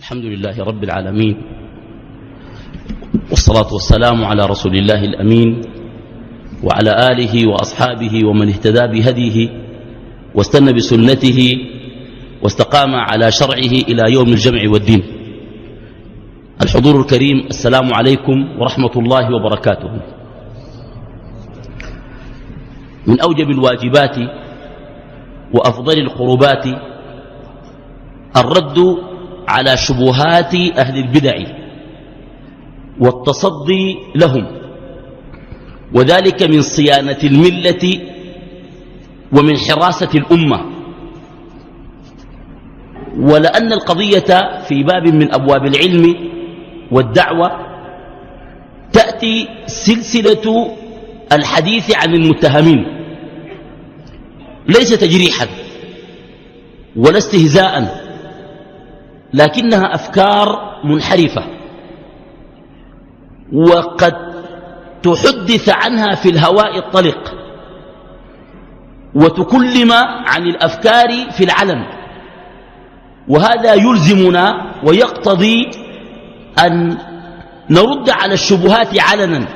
الحمد لله رب العالمين، والصلاة والسلام على رسول الله الأمين وعلى آله وأصحابه ومن اهتدى بهديه واستنى بسنته واستقام على شرعه إلى يوم الجمع والدين. الحضور الكريم، السلام عليكم ورحمة الله وبركاته. من أوجب الواجبات وأفضل القربات الرد على شبهات أهل البدع والتصدي لهم، وذلك من صيانة الملة ومن حراسة الأمة. ولأن القضية في باب من أبواب العلم والدعوة تأتي سلسلة الحديث عن المتهمين، ليس تجريحا ولا استهزاء، لكنها أفكار منحرفة، وقد تحدث عنها في الهواء الطلق وتكلم عن الأفكار في العلن، وهذا يلزمنا ويقتضي أن نرد على الشبهات علنا،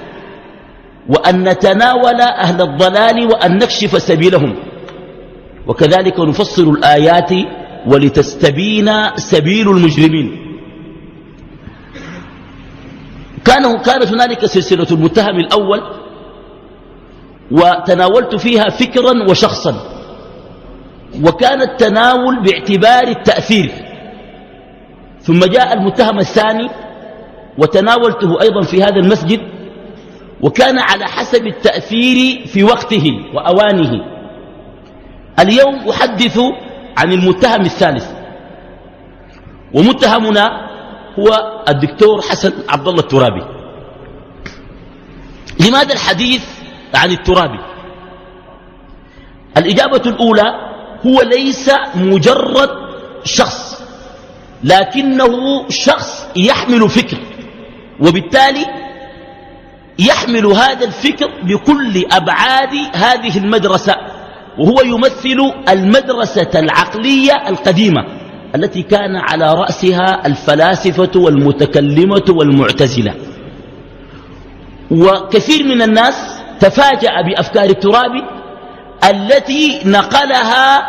وأن نتناول أهل الضلال وأن نكشف سبيلهم، وكذلك نفصل الآيات ولتستبين سبيل المجرمين. كانت هنالك سلسلة المتهم الأول، وتناولت فيها فكرا وشخصا، وكان التناول باعتبار التأثير. ثم جاء المتهم الثاني وتناولته أيضا في هذا المسجد، وكان على حسب التأثير في وقته وأوانه. اليوم أحدث عن المتهم الثالث، ومتهمنا هو الدكتور حسن عبد الله الترابي. لماذا الحديث عن الترابي؟ الإجابة الأولى، هو ليس مجرد شخص، لكنه شخص يحمل فكر، وبالتالي يحمل هذا الفكر بكل أبعاد هذه المدرسة، وهو يمثل المدرسة العقلية القديمة التي كان على رأسها الفلاسفة والمتكلمة والمعتزلة. وكثير من الناس تفاجأ بأفكار الترابي التي نقلها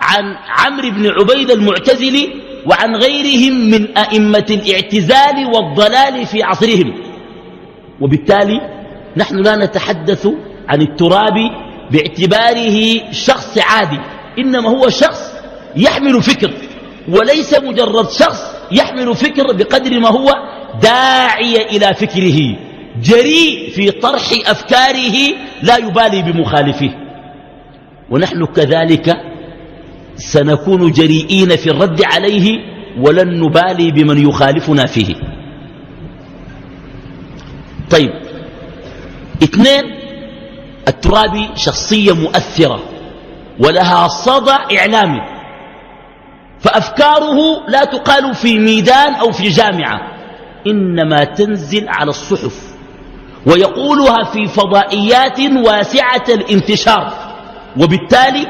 عن عمرو بن عبيد المعتزلي وعن غيرهم من أئمة الاعتزال والضلال في عصرهم. وبالتالي نحن لا نتحدث عن الترابي باعتباره شخص عادي، إنما هو شخص يحمل فكر، وليس مجرد شخص يحمل فكر بقدر ما هو داعي إلى فكره، جريء في طرح أفكاره، لا يبالي بمخالفه. ونحن كذلك سنكون جريئين في الرد عليه، ولن نبالي بمن يخالفنا فيه. طيب، اثنين، الترابي شخصية مؤثرة ولها صدى إعلامي، فأفكاره لا تقال في ميدان أو في جامعة، إنما تنزل على الصحف ويقولها في فضائيات واسعة الانتشار، وبالتالي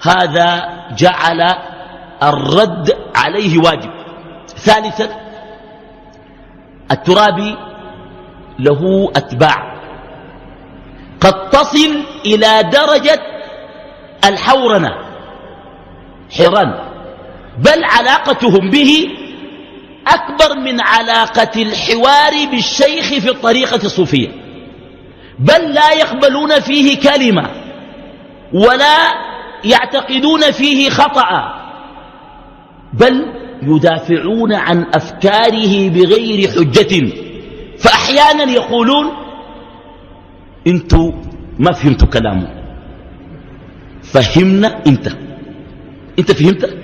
هذا جعل الرد عليه واجب. ثالثا، الترابي له أتباع قد تصل إلى درجة الحورنة، حيران، بل علاقتهم به أكبر من علاقة الحوار بالشيخ في الطريقة الصوفية، بل لا يقبلون فيه كلمة ولا يعتقدون فيه خطأ، بل يدافعون عن أفكاره بغير حجة. فأحيانا يقولون: انتوا ما فهمتوا كلامه، فهمنا انت فهمت،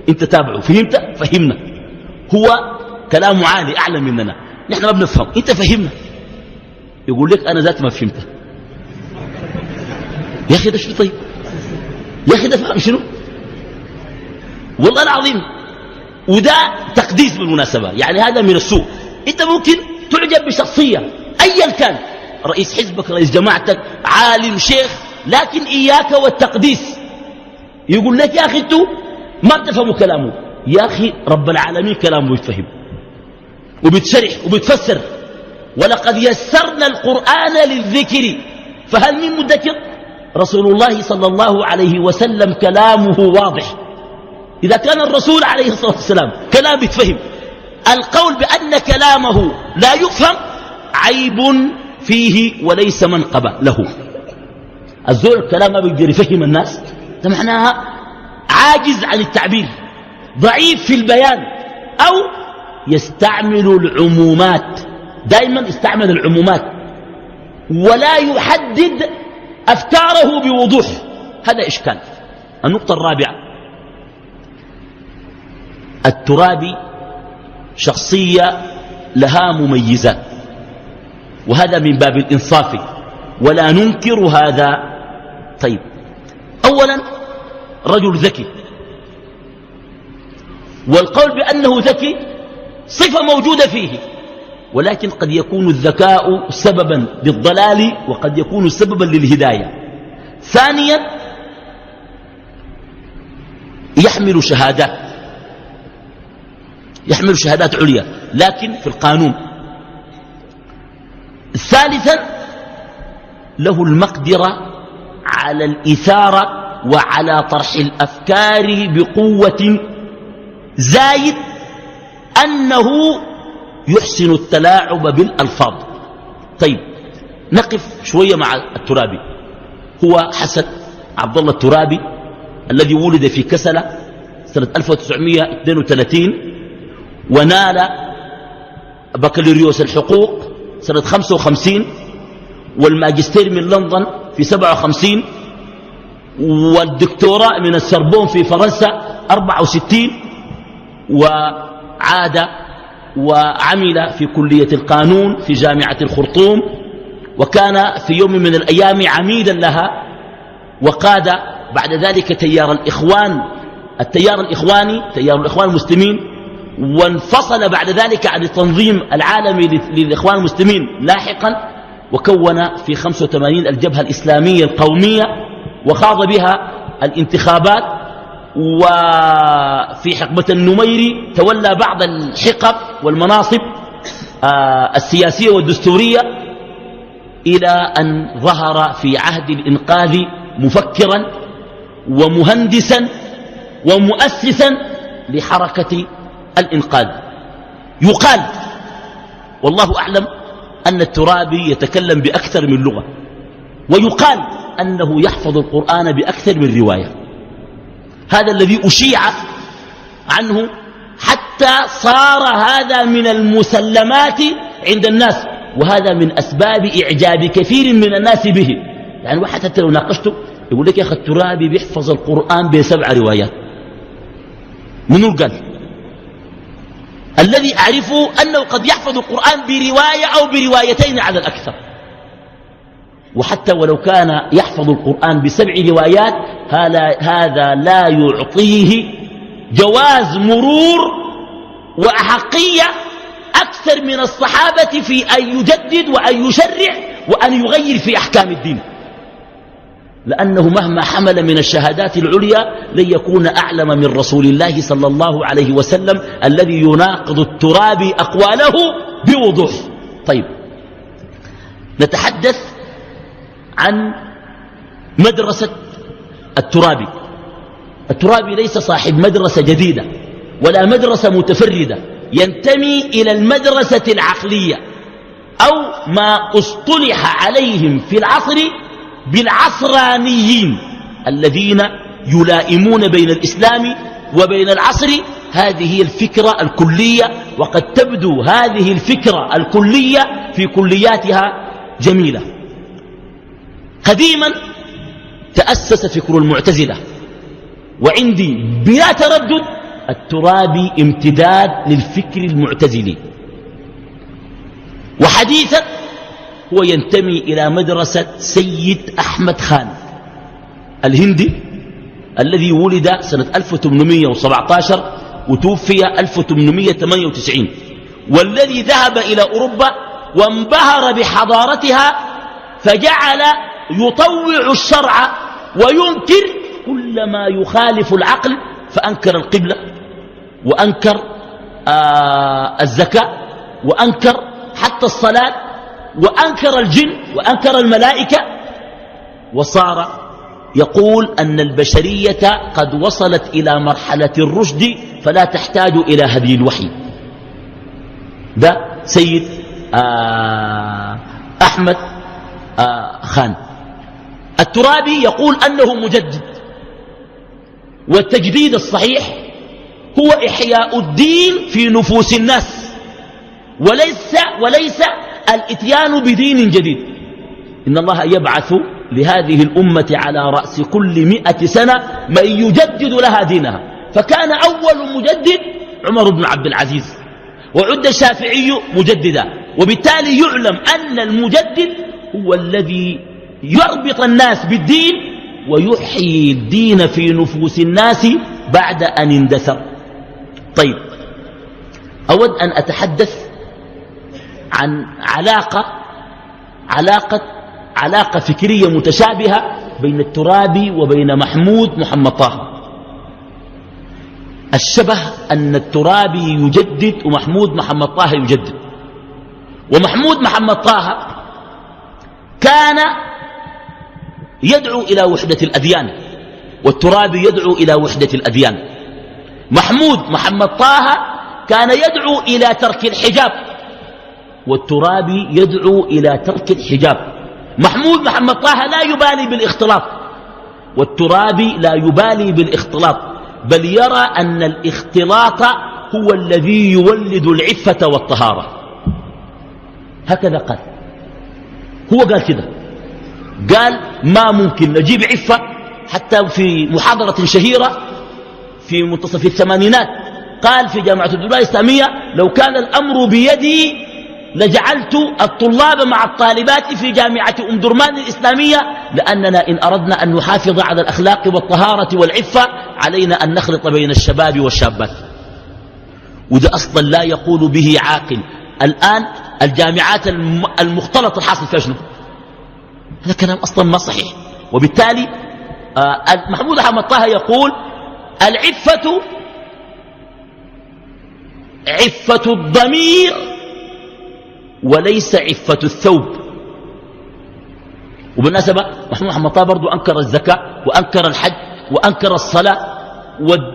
انت تابعه، فهمت، فهمنا. هو كلامه عالي أعلى مننا، نحن ما بنفهم، انت فهمنا. يقول لك أنا ذات ما فهمته. يا أخي ده شنو؟ طيب يا أخي ده فهم شنو؟ والله العظيم. وده تقديس بالمناسبة، يعني هذا من السوء. انت ممكن تعجب بشخصية أيا كان، رئيس حزبك، رئيس جماعتك، عالم، شيخ، لكن إياك والتقديس. يقول لك: يا أخي انتوا ما بتفهموا كلامه، يا أخي رب العالمين كلامه بيتفهم وبيتشرح وبيتفسر. ولقد يسرنا القرآن للذكر فهل من مدكر؟ رسول الله صلى الله عليه وسلم كلامه واضح. إذا كان الرسول عليه الصلاة والسلام كلام بيتفهم، القول بأن كلامه لا يفهم عيب فيه وليس منقبة له. الزول الكلام ما بيقدر يفهم الناس، ده معناها عاجز عن التعبير، ضعيف في البيان، أو يستعمل العمومات، دائما يستعمل العمومات ولا يحدد أفكاره بوضوح. هذا إشكال. النقطة الرابعة، الترابي شخصية لها مميزات، وهذا من باب الإنصاف ولا ننكر هذا. طيب، أولا رجل ذكي، والقول بأنه ذكي صفة موجودة فيه، ولكن قد يكون الذكاء سببا للضلال وقد يكون سببا للهداية. ثانيا يحمل شهادات عليا لكن في القانون. ثالثا له المقدرة على الإثارة وعلى طرح الأفكار بقوة، زايد أنه يحسن التلاعب بالألفاظ. طيب، نقف شوية مع الترابي. هو حسن عبد الله الترابي الذي ولد في كسلة سنة 1932 ونال بكالوريوس الحقوق سنة 55 والماجستير من لندن في 57 والدكتوراه من السربون في فرنسا 64، وعاد وعمل في كلية القانون في جامعة الخرطوم، وكان في يوم من الأيام عميدا لها، وقاد بعد ذلك تيار الإخوان المسلمين، وانفصل بعد ذلك عن التنظيم العالمي للإخوان المسلمين لاحقا، وكون في 85 الجبهة الإسلامية القومية وخاض بها الانتخابات، وفي حقبة النميري تولى بعض الحقب والمناصب السياسية والدستورية، إلى أن ظهر في عهد الإنقاذ مفكرا ومهندسا ومؤسسا لحركة الإنقاذ. يقال والله أعلم أن الترابي يتكلم بأكثر من لغة، ويقال أنه يحفظ القرآن بأكثر من رواية. هذا الذي أشيع عنه حتى صار هذا من المسلمات عند الناس، وهذا من أسباب إعجاب كثير من الناس به. يعني واحد حتى لو ناقشته يقول لك يا أخي الترابي بيحفظ القرآن ب7 روايات. منو قال؟ الذي أعرفه أنه قد يحفظ القرآن برواية أو بروايتين على الأكثر، وحتى ولو كان يحفظ القرآن ب7 روايات هذا لا يعطيه جواز مرور وأحقية أكثر من الصحابة في أن يجدد وأن يشرع وأن يغير في أحكام الدين، لأنه مهما حمل من الشهادات العليا لن يكون أعلم من رسول الله صلى الله عليه وسلم الذي يناقض الترابي أقواله بوضوح. طيب، نتحدث عن مدرسة الترابي. الترابي ليس صاحب مدرسة جديدة ولا مدرسة متفردة، ينتمي إلى المدرسة العقلية أو ما اصطلح عليهم في العصر بالعصرانيين الذين يلائمون بين الإسلام وبين العصر. هذه الفكرة الكلية، وقد تبدو هذه الفكرة الكلية في كلياتها جميلة. قديما تأسس فكر المعتزلة، وعندي بلا تردد الترابي امتداد للفكر المعتزلي. وحديثا هو ينتمي إلى مدرسة سيد أحمد خان الهندي الذي ولد سنة 1817 وتوفي 1898، والذي ذهب إلى أوروبا وانبهر بحضارتها فجعل يطوع الشرع وينكر كل ما يخالف العقل، فأنكر القبلة وأنكر الزكاة، وأنكر حتى الصلاة، وأنكر الجن، وأنكر الملائكة، وصار يقول أن البشرية قد وصلت إلى مرحلة الرشد فلا تحتاج إلى هدي الوحي. ده سيد أحمد خان. الترابي يقول أنه مجدد، والتجديد الصحيح هو إحياء الدين في نفوس الناس، وليس الإتيان بدين جديد. إن الله يبعث لهذه الأمة على رأس كل 100 سنة من يجدد لها دينها، فكان أول مجدد عمر بن عبد العزيز، وعد الشافعي مجددا، وبالتالي يعلم أن المجدد هو الذي يربط الناس بالدين ويحيي الدين في نفوس الناس بعد أن اندثر. طيب، أود أن أتحدث عن علاقة فكرية متشابهة بين الترابي وبين محمود طه. الشبه أن الترابي يجدد ومحمود طه يجدد. ومحمود طه كان يدعو إلى وحدة الأديان، والترابي يدعو إلى وحدة الأديان. محمد طه كان يدعو إلى ترك الحجاب، والترابي يدعو إلى ترك الحجاب. محمد طه لا يبالي بالاختلاط، والترابي لا يبالي بالاختلاط، بل يرى أن الاختلاط هو الذي يولد العفة والطهارة. هكذا قال، هو قال كده، قال ما ممكن نجيب عفة. حتى في محاضرة شهيرة في منتصف الثمانينات قال في جامعة الدولة الإسلامية: لو كان الأمر بيدي لجعلت الطلاب مع الطالبات في جامعة أم درمان الإسلامية، لأننا إن أردنا أن نحافظ على الأخلاق والطهارة والعفة علينا أن نخلط بين الشباب والشابات. وده أصلا لا يقول به عاقل. الآن الجامعات المختلطة الحاصل فيها شنو؟ هذا كلام أصلا ما صحيح. وبالتالي محمود طه يقول: العفة عفة الضمير وليس عفة الثوب. وبالنسبة محمود طه برضو أنكر الزكاة وأنكر الحج وأنكر الصلاة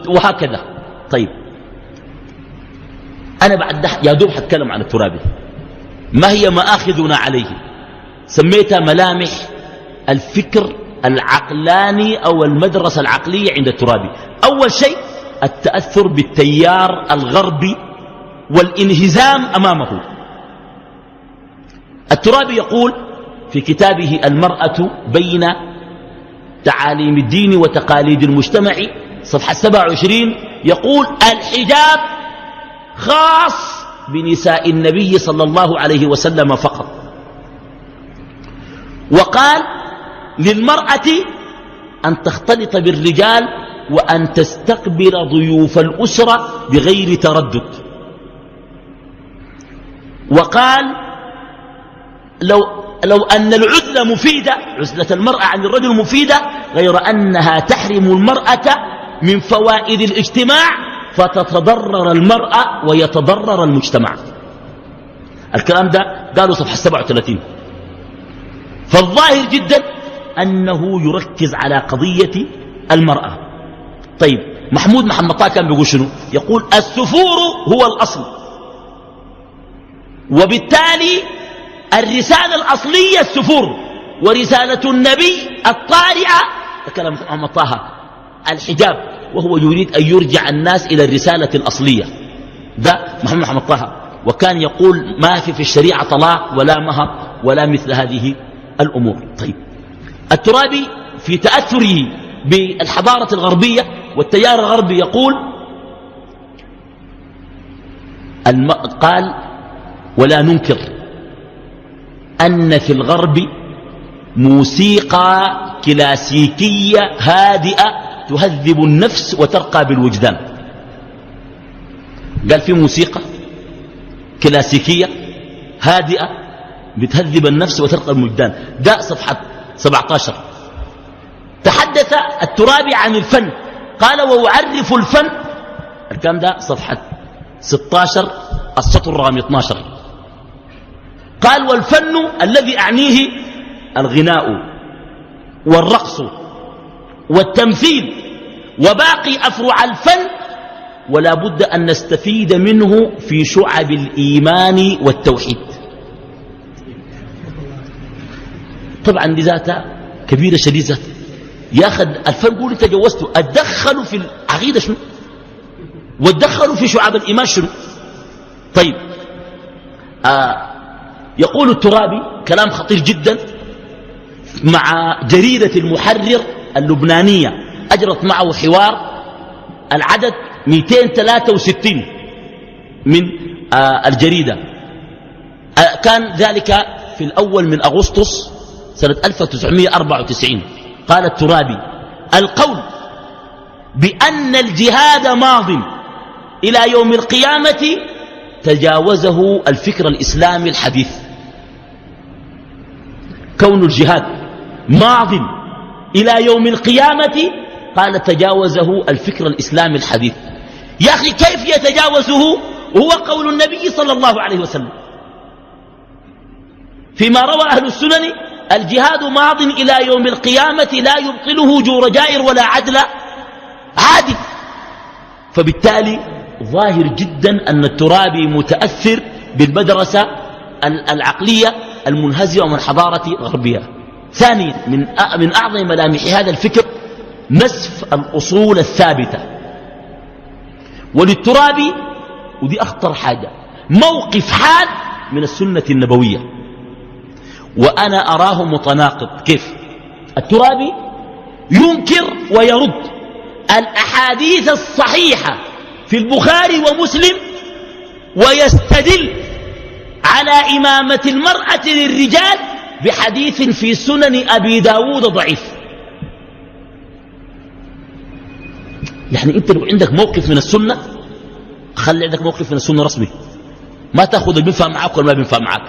وهكذا. طيب، أنا بعد يا دوب حتكلم عن الترابي. ما هي مآخذنا عليه؟ سميتها ملامح الفكر العقلاني أو المدرسة العقلية عند الترابي. أول شيء التأثر بالتيار الغربي والانهزام أمامه. الترابي يقول في كتابه المرأة بين تعاليم الدين وتقاليد المجتمع صفحة 27، يقول: الحجاب خاص بنساء النبي صلى الله عليه وسلم فقط. وقال: للمرأة أن تختلط بالرجال وأن تستقبل ضيوف الأسرة بغير تردد. وقال: لو أن العزلة مفيدة، عزلة المرأة عن الرجل مفيدة، غير أنها تحرم المرأة من فوائد الاجتماع فتتضرر المرأة ويتضرر المجتمع. الكلام ده قالوا صفحة 37. فالظاهر جدا أنه يركز على قضية المرأة. طيب، محمد طه كان بيقول شنو؟ يقول: السفور هو الأصل، وبالتالي الرسالة الأصلية السفور، ورسالة النبي الطارئة كلام محمد طه الحجاب، وهو يريد أن يرجع الناس إلى الرسالة الأصلية. ده محمد طه. وكان يقول: ما في الشريعة طلاق ولا مهر ولا مثل هذه الأمور. طيب، الترابي في تأثره بالحضارة الغربية والتيار الغربي يقول قال: ولا ننكر أن في الغرب موسيقى كلاسيكية هادئة تهذب النفس وترقى بالوجدان. قال في موسيقى كلاسيكية هادئة بتهذب النفس وترقى بالوجدان. ده صفحة 17. تحدث الترابي عن الفن، قال: وأعرف الفن الكلام ده صفحة 16 السطر رقم 12. قال والفن الذي أعنيه الغناء والرقص والتمثيل وباقي أفرع الفن، ولا بد أن نستفيد منه في شعب الإيمان والتوحيد. طبعا دي ذاتها كبيرة شديدة. ياخذ الفن قول انت جوزته، اتدخلوا في العقيدة شنو، واتدخلوا في شعب الإيمان شنو. طيب يقول الترابي كلام خطير جدا مع جريدة المحرر اللبنانية، أجرت معه حوار العدد 263 من الجريدة. كان ذلك في الأول من أغسطس سنة 1994. قال الترابي القول بأن الجهاد ماض إلى يوم القيامة تجاوزه الفكر الإسلامي الحديث. كون الجهاد ماض إلى يوم القيامة قال تجاوزه الفكر الإسلامي الحديث. يا أخي كيف يتجاوزه؟ هو قول النبي صلى الله عليه وسلم فيما روى أهل السنن الجهاد ماض إلى يوم القيامة لا يبطله جور جائر ولا عدل عادل. فبالتالي ظاهر جدا أن الترابي متأثر بالمدرسة العقلية المنهزمة من حضارة غربية. ثانيا من أعظم ملامح هذا الفكر نسف الأصول الثابتة. وللترابي ودي أخطر حاجة موقف حاد من السنة النبوية، وأنا أراه متناقض. كيف؟ الترابي ينكر ويرد الأحاديث الصحيحة في البخاري ومسلم، ويستدل على إمامة المرأة للرجال بحديث في سنن أبي داود ضعيف. يعني أنت لو عندك موقف من السنة خلي عندك موقف من السنة رسمي، ما تأخذ اللي بينفع معك ولا ما بينفع معك.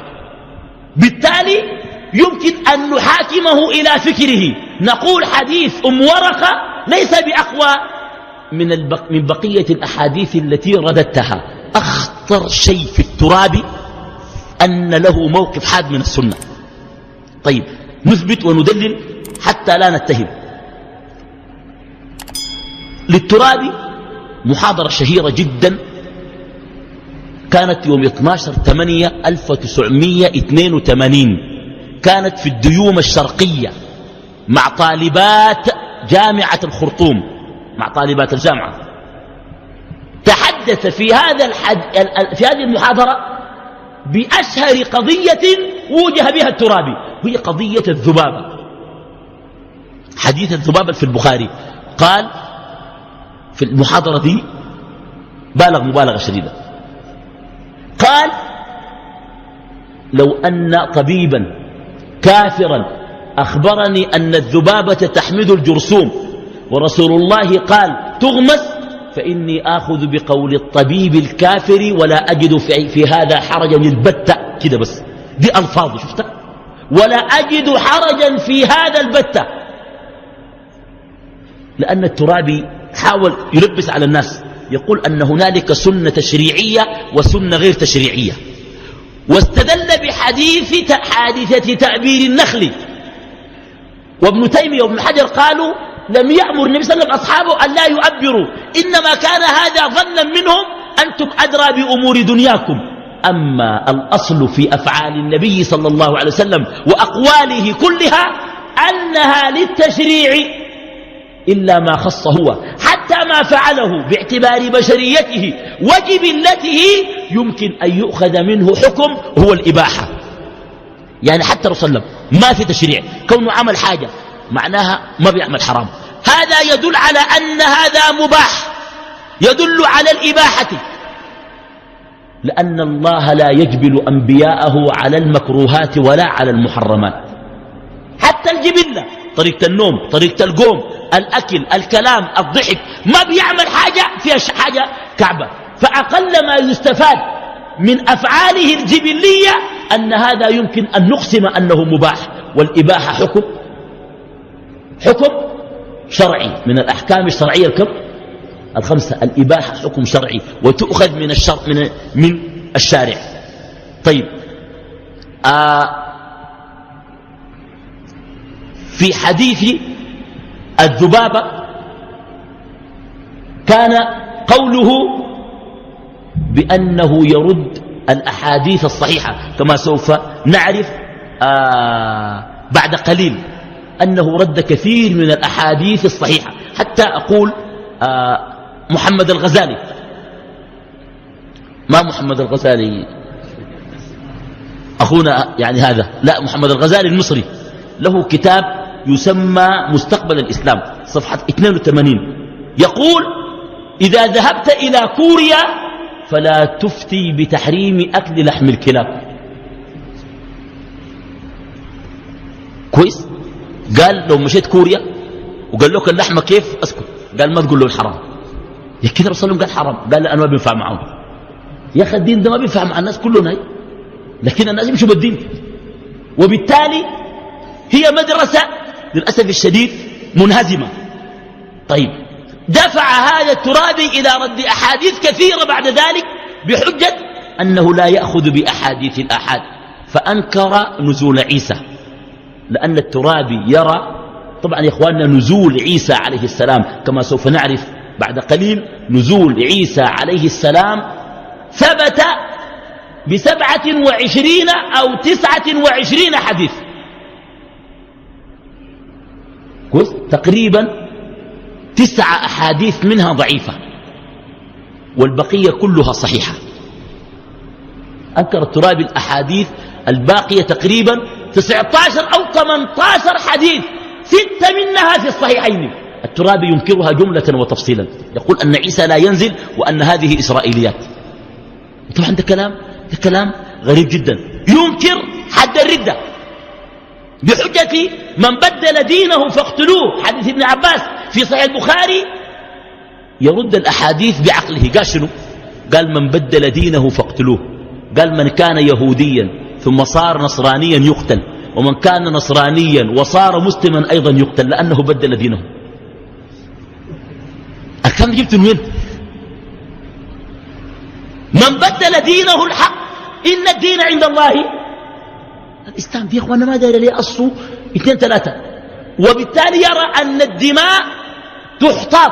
بالتالي يمكن أن نحاكمه إلى فكره، نقول حديث أم ورقة ليس بأقوى من بقية الأحاديث التي رددتها. أخطر شيء في الترابي أن له موقف حاد من السنة. طيب نثبت وندلل حتى لا نتهم. للترابي محاضرة شهيرة جدا كانت يوم 12/8/1982، كانت في الديوم الشرقية مع طالبات جامعة الخرطوم، مع طالبات الجامعة. تحدث في هذه المحاضرة بأشهر قضية وجه بها الترابي، وهي قضية الذبابة. حديث الذبابة في البخاري. قال في المحاضرة دي بالغ مبالغة شديدة، قال لو أن طبيبا كافرا أخبرني أن الذبابة تحمد الجرثوم ورسول الله قال تغمس، فإني آخذ بقول الطبيب الكافر ولا أجد في هذا حرجا البتة. كده بس دي ألفاظ شفتها، ولا أجد حرجا في هذا البتة. لأن الترابي حاول يلبس على الناس، يقول أن هنالك سنة تشريعية وسنة غير تشريعية، واستدل حادثة تعبير النخل. وابن تيمية وابن حجر قالوا لم يأمر النبي صلى الله عليه وسلم أصحابه أن لا يؤبروا، إنما كان هذا ظنا منهم، أنتم أدرى بأمور دنياكم. أما الأصل في أفعال النبي صلى الله عليه وسلم وأقواله كلها أنها للتشريع إلا ما خص هو، حتى ما فعله باعتبار بشريته وجبلته يمكن أن يؤخذ منه حكم هو الإباحة. يعني حتى الرسول صلى الله عليه وسلم ما في تشريع، كونه عمل حاجة معناها ما بيعمل حرام، هذا يدل على أن هذا مباح، يدل على الإباحة، لأن الله لا يجبل أنبياءه على المكروهات ولا على المحرمات. حتى الجبلة، طريقة النوم، طريقة القوم، الأكل، الكلام، الضحك، ما بيعمل حاجة فيها حاجة كعبة. فأقل ما يستفاد من أفعاله الجبلية أن هذا يمكن أن نقسم أنه مباح، والإباحة حكم شرعي من الأحكام الشرعية الخمسة الإباحة حكم شرعي وتؤخذ من الشارع. طيب في حديث الذبابة كان قوله بأنه يرد الأحاديث الصحيحة كما سوف نعرف بعد قليل أنه رد كثير من الأحاديث الصحيحة. حتى أقول محمد الغزالي، ما محمد الغزالي أخونا يعني هذا، لا، محمد الغزالي المصري له كتاب يسمى مستقبل الإسلام صفحة 82 يقول: إذا ذهبت إلى كوريا فلا تفتي بتحريم أكل لحم الكلاب. كويس؟ قال لو مشيت كوريا وقال لك اللحمة كيف، أسكت. قال ما تقول له الحرام. يا كده رسول الله قال حرام، قال أنا ما بينفع معهم. يا أخي الدين ده ما بينفع مع الناس كلهم، لكن الناس يمشوا بالدين. وبالتالي هي مدرسة للأسف الشديد منهزمة. طيب دفع هذا الترابي إلى رد أحاديث كثيرة بعد ذلك بحجة أنه لا يأخذ بأحاديث الآحاد، فأنكر نزول عيسى، لأن الترابي يرى طبعا يا إخواننا نزول عيسى عليه السلام كما سوف نعرف بعد قليل. نزول عيسى عليه السلام ثبت ب27 أو 29 حديث، كويس؟ تقريبا 9 أحاديث منها ضعيفة والبقية كلها صحيحة. أنكر الترابي الأحاديث الباقية تقريبا 19 أو 18 حديث، 6 منها في الصحيحين. الترابي ينكرها جملة وتفصيلا، يقول أن عيسى لا ينزل وأن هذه إسرائيليات. طبعا ده كلام غريب جدا. ينكر حد الردة بحجة من بدل دينه فاقتلوه، حديث ابن عباس في صحيح البخاري. يرد الأحاديث بعقله. قال شنو؟ قال من بدل دينه فاقتلوه. قال من كان يهوديا ثم صار نصرانيا يقتل، ومن كان نصرانيا وصار مسلما أيضا يقتل لأنه بدل دينه. الكلام جبت من وين؟ من بدل دينه الحق إن الدين عند الله الإسلام. دي أخوانا ما داير لي أصله 2 3، وبالتالي يرى أن الدماء تحتاط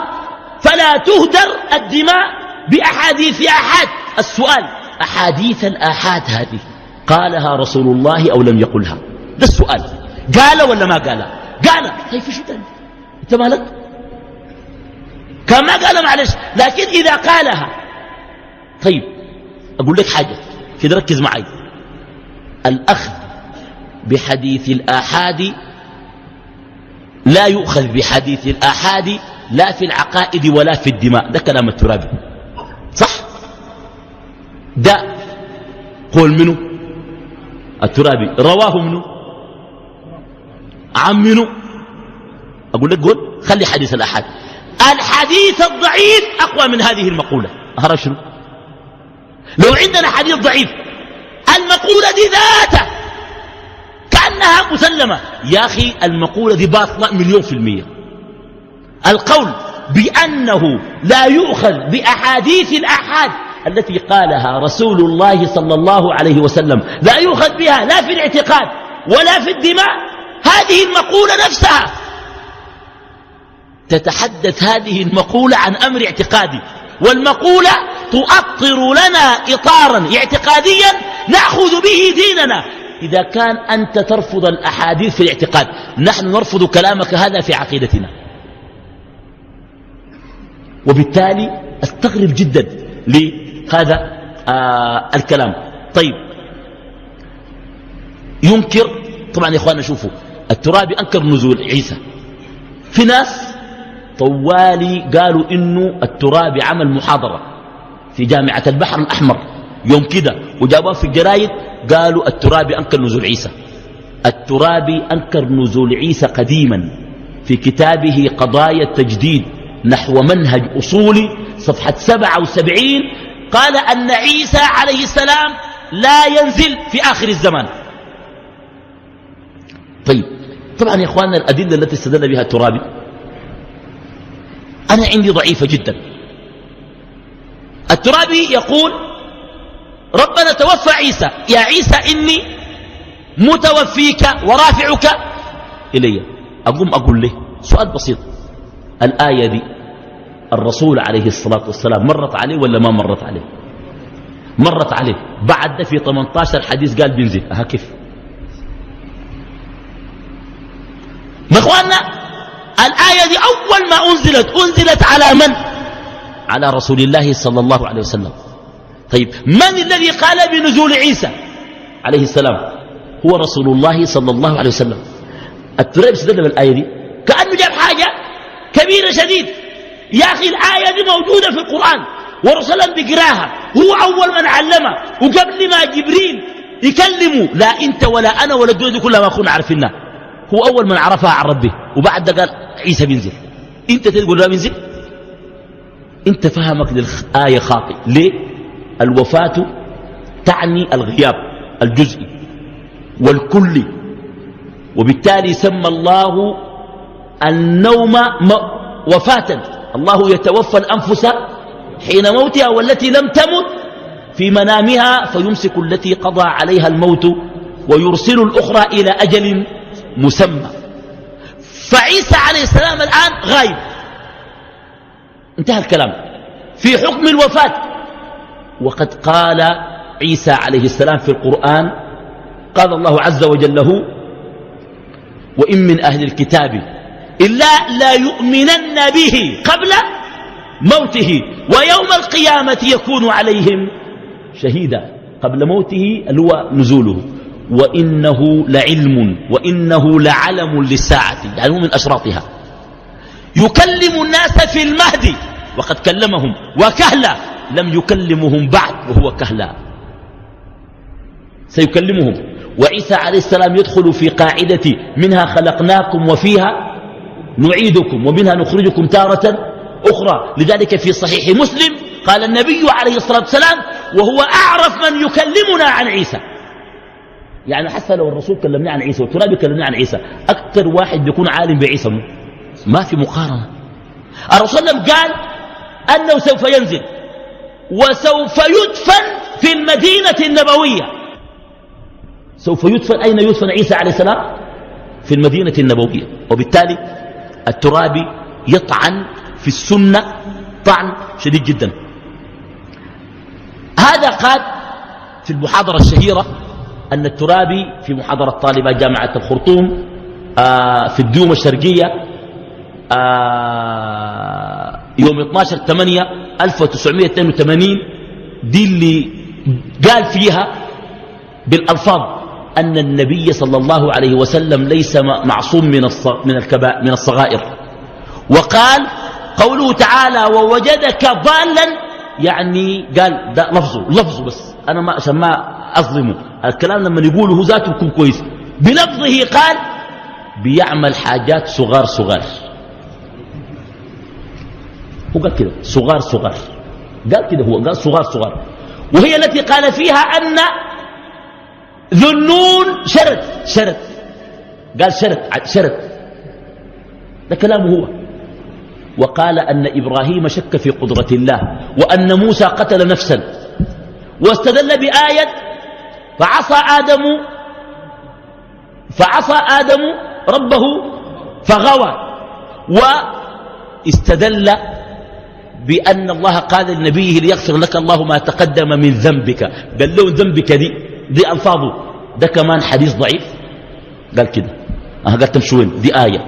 فلا تهدر الدماء بأحاديث آحاد. السؤال: أحاديث الآحاد هذه قالها رسول الله أو لم يقلها؟ ده السؤال. قال ولا ما قال؟ قال. طيب في شو تاني؟ انت مالك؟ كان ما قال معلش، لكن إذا قالها. طيب أقول لك حاجة كده، ركز معي. الأخذ بحديث الآحاد لا يؤخذ بحديث الآحاد لا في العقائد ولا في الدماء. ده كلام الترابي، صح؟ ده قول منه الترابي، رواه منه عن منه. أقول لك قول خلي حديث الآحاد. الحديث الضعيف أقوى من هذه المقولة. أعرف شنو؟ لو عندنا حديث ضعيف المقولة دي ذاتها كأنها مسلمة. يا أخي المقولة دي باطلة 1,000,000%. القول بأنه لا يؤخذ بأحاديث الآحاد التي قالها رسول الله صلى الله عليه وسلم، لا يؤخذ بها لا في الاعتقاد ولا في الدماء. هذه المقولة نفسها تتحدث هذه المقولة عن أمر اعتقادي، والمقولة تؤطر لنا إطارا اعتقاديا نأخذ به ديننا. إذا كان أنت ترفض الأحاديث في الاعتقاد، نحن نرفض كلامك هذا في عقيدتنا. وبالتالي أستغرب جدا لهذا الكلام. طيب ينكر طبعا يا إخواننا، شوفوا الترابي أنكر نزول عيسى. في ناس طوالي قالوا إنه الترابي عمل محاضرة في جامعة البحر الأحمر يوم كده وجابوها في الجرايد، قالوا الترابي أنكر نزول عيسى. الترابي أنكر نزول عيسى قديما في كتابه قضايا التجديد نحو منهج أصولي صفحة 77، قال أن عيسى عليه السلام لا ينزل في آخر الزمان. طيب طبعا يا إخواننا الأدلة التي استدل بها الترابي أنا عندي ضعيفة جدا، الترابي يقول ربنا توفى عيسى، يا عيسى إني متوفيك ورافعك إلي. أقول له سؤال بسيط، الآية دي الرسول عليه الصلاة والسلام مرت عليه ولا ما مرت عليه؟ مرت عليه. بعد ده في 18 حديث قال بينزل. كيف ما إخواننا؟ الآية دي أول ما أنزلت على من؟ على رسول الله صلى الله عليه وسلم. طيب من الذي قال بنزول عيسى عليه السلام؟ هو رسول الله صلى الله عليه وسلم. الترابي استدل بالآية دي كأنه جاب حاجة كبيرة شديد. يا أخي الآية دي موجودة في القرآن ورسول الله بيقراها، هو أول من علمها، وقبل ما جبريل يكلمه لا أنت ولا أنا ولا الدنيا دي كلها ما كنا عارفينها، هو أول من عرفها عن ربه. وبعد ده قال عيسى بينزل. أنت تقول لا بينزل؟ أنت فهمك للآية خاطئ. ليه؟ الوفاة تعني الغياب الجزئي والكلي، وبالتالي سمى الله النوم وفاة. الله يتوفى الأنفس حين موتها والتي لم تمت في منامها فيمسك التي قضى عليها الموت ويرسل الأخرى إلى أجل مسمى. فعيسى عليه السلام الآن غايب، انتهى الكلام في حكم الوفاة. وقد قال عيسى عليه السلام في القرآن، قال الله عز وجل له: وإن من أهل الكتاب إلا لا يؤمنن به قبل موته ويوم القيامة يكون عليهم شهيدا. قبل موته اللي هو نزوله. وإنه لعلم وإنه لعلم للساعة، يعني هو من أشراطها. يكلم الناس في المهد، وقد كلمهم، وكهلا لم يكلمهم بعد وهو كهلا، سيكلمهم. وعيسى عليه السلام يدخل في قاعدة منها خلقناكم وفيها نعيدكم ومنها نخرجكم تارة أخرى. لذلك في صحيح مسلم قال النبي عليه الصلاة والسلام: وهو أعرف من يكلمنا عن عيسى. يعني حتى لو الرسول كلمنا عن عيسى والترابي كلمنا عن عيسى، أكثر واحد بيكون عالم بعيسى ما في مقارنة. الرسول قال أنه سوف ينزل وسوف يدفن في المدينة النبوية. سوف يدفن. أين يدفن عيسى عليه السلام؟ في المدينة النبوية. وبالتالي الترابي يطعن في السنة طعن شديد جدا. هذا قال في المحاضرة الشهيرة أن الترابي في محاضرة طالبة جامعة الخرطوم في الديوم الشرقية يوم 12/8/1982 دي اللي قال فيها بالألفاظ أن النبي صلى الله عليه وسلم ليس معصوم من الصغائر. وقال قوله تعالى: ووجدك ضالا، يعني قال ده لفظه بس، أنا عشان ما أظلمه، الكلام لما يقوله ذاته يكون كويس. بلفظه قال بيعمل حاجات صغار. هو قال كده صغار، قال كده، هو قال صغار. وهي التي قال فيها أن ذنون شرد، قال شرد، ده كلامه هو. وقال أن إبراهيم شك في قدرة الله، وأن موسى قتل نفسا، واستدل بآية فعصى آدم ربه فغوى، واستدل بأن الله قال لنبيه: ليغفر لك الله ما تقدم من ذنبك. قال له ذنبك دي ألفاظه، ده كمان حديث ضعيف. قال كده قال تمشوين دي آية،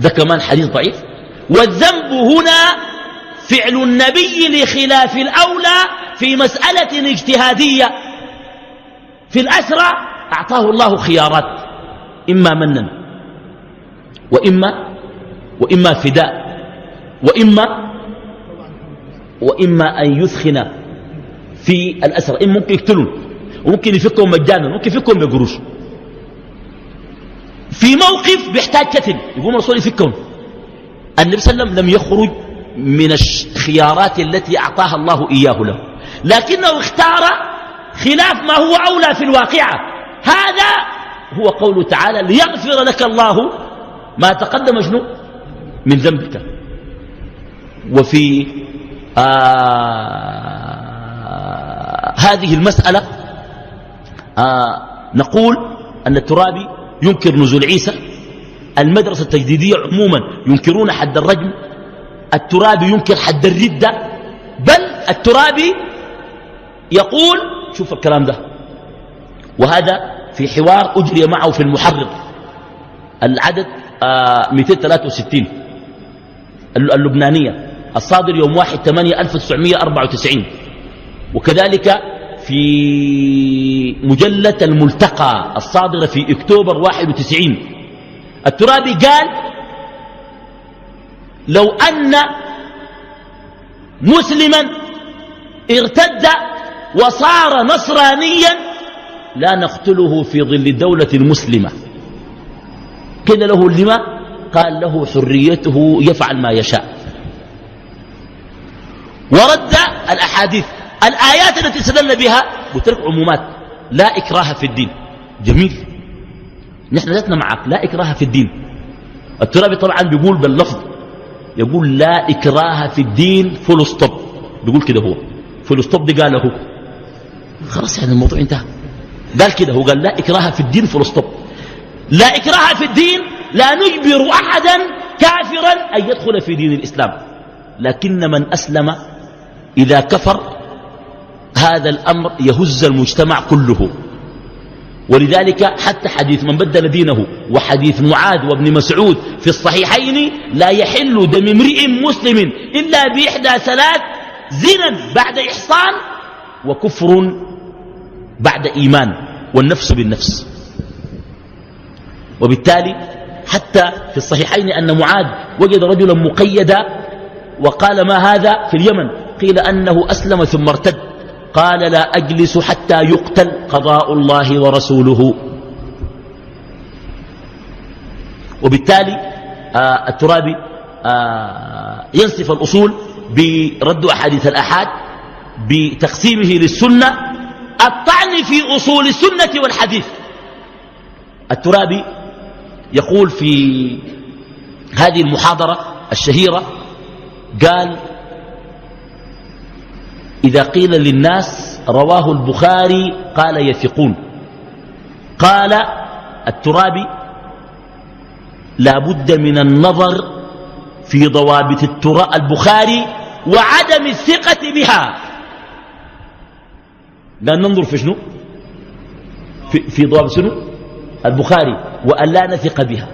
ده كمان حديث ضعيف. والذنب هنا فعل النبي لخلاف الأولى في مسألة اجتهادية. في الأسرى أعطاه الله خيارات، إما منا وإما فداء وإما أن يثخن في الأسرى. إن ممكن يقتلون وممكن يفكهم مجانا وممكن يفكهم بقروش. في موقف بيحتاج قتل يقوم الرسول يفكهم. النبي صلى الله عليه وسلم لم يخرج من الخيارات التي أعطاها الله إياه له، لكنه اختار خلاف ما هو أولى في الواقعة. هذا هو قوله تعالى: ليغفر لك الله ما تقدم من ذنبك. وفي هذه المسألة نقول أن الترابي ينكر نزول عيسى. المدرسة التجديدية عموما ينكرون حد الرجم. الترابي ينكر حد الردة، بل الترابي يقول شوف الكلام ده، وهذا في حوار أجري معه في المحرر العدد 263 اللبنانية الصادر يوم 1/8/1994، وكذلك في مجلة الملتقى الصادرة في أكتوبر 91. الترابي قال لو أن مسلما ارتد وصار نصرانيا لا نقتله في ظل الدولة المسلمة. كان له لما؟ قال له حريته يفعل ما يشاء. ورد الأحاديث الآيات التي استدل بها بترك عمومات، لا إكراه في الدين. جميل، نحن ذاتنا معك، لا إكراه في الدين. الترابي طبعا بيقول باللفظ، يقول لا إكراه في الدين فول ستوب، بيقول كده هو فول ستوب دي قاله هو، خلاص يعني الموضوع انتهى. قال كده هو، قال لا إكراه في الدين فول ستوب. لا إكراه في الدين، لا نجبر أحدا كافرا أن يدخل في دين الإسلام، لكن من أسلم إذا كفر هذا الأمر يهز المجتمع كله. ولذلك حتى حديث من بدل دينه وحديث معاذ وابن مسعود في الصحيحين لا يحل دم امرئ مسلم إلا بإحدى ثلاث: زنا بعد إحصان، وكفر بعد إيمان، والنفس بالنفس. وبالتالي حتى في الصحيحين أن معاذ وجد رجلا مقيدا وقال ما هذا في اليمن؟ قيل أنه أسلم ثم ارتد، قال لا أجلس حتى يقتل، قضاء الله ورسوله. وبالتالي الترابي ينصف الأصول برد أحاديث الأحاد، بتقسيمه للسنة، الطعن في أصول السنة والحديث. الترابي يقول في هذه المحاضرة الشهيرة، قال إذا قيل للناس رواه البخاري قال يثقون. قال الترابي لا بد من النظر في ضوابط البخاري وعدم الثقة بها. قال ننظر في شنو؟ في ضوابط شنو؟ البخاري، وأن لا نثق بها.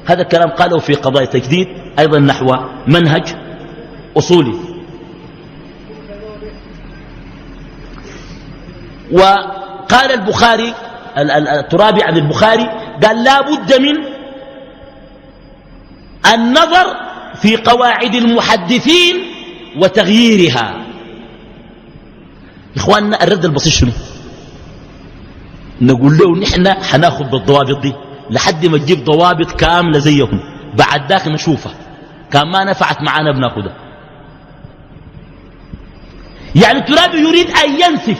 هذا الكلام قاله في قضايا تجديد أيضا نحو منهج أصولي. وقال البخاري الترابي عن البخاري، قال لا بد من النظر في قواعد المحدثين وتغييرها. إخواننا الرد البسيط شنو؟ نقول له نحن حناخذ بالضوابط دي لحد ما تجيب ضوابط كاملة زيهم، بعد ذاك نشوفها، كان ما نفعت معانا بناخذها. يعني الترابي يريد أن ينسف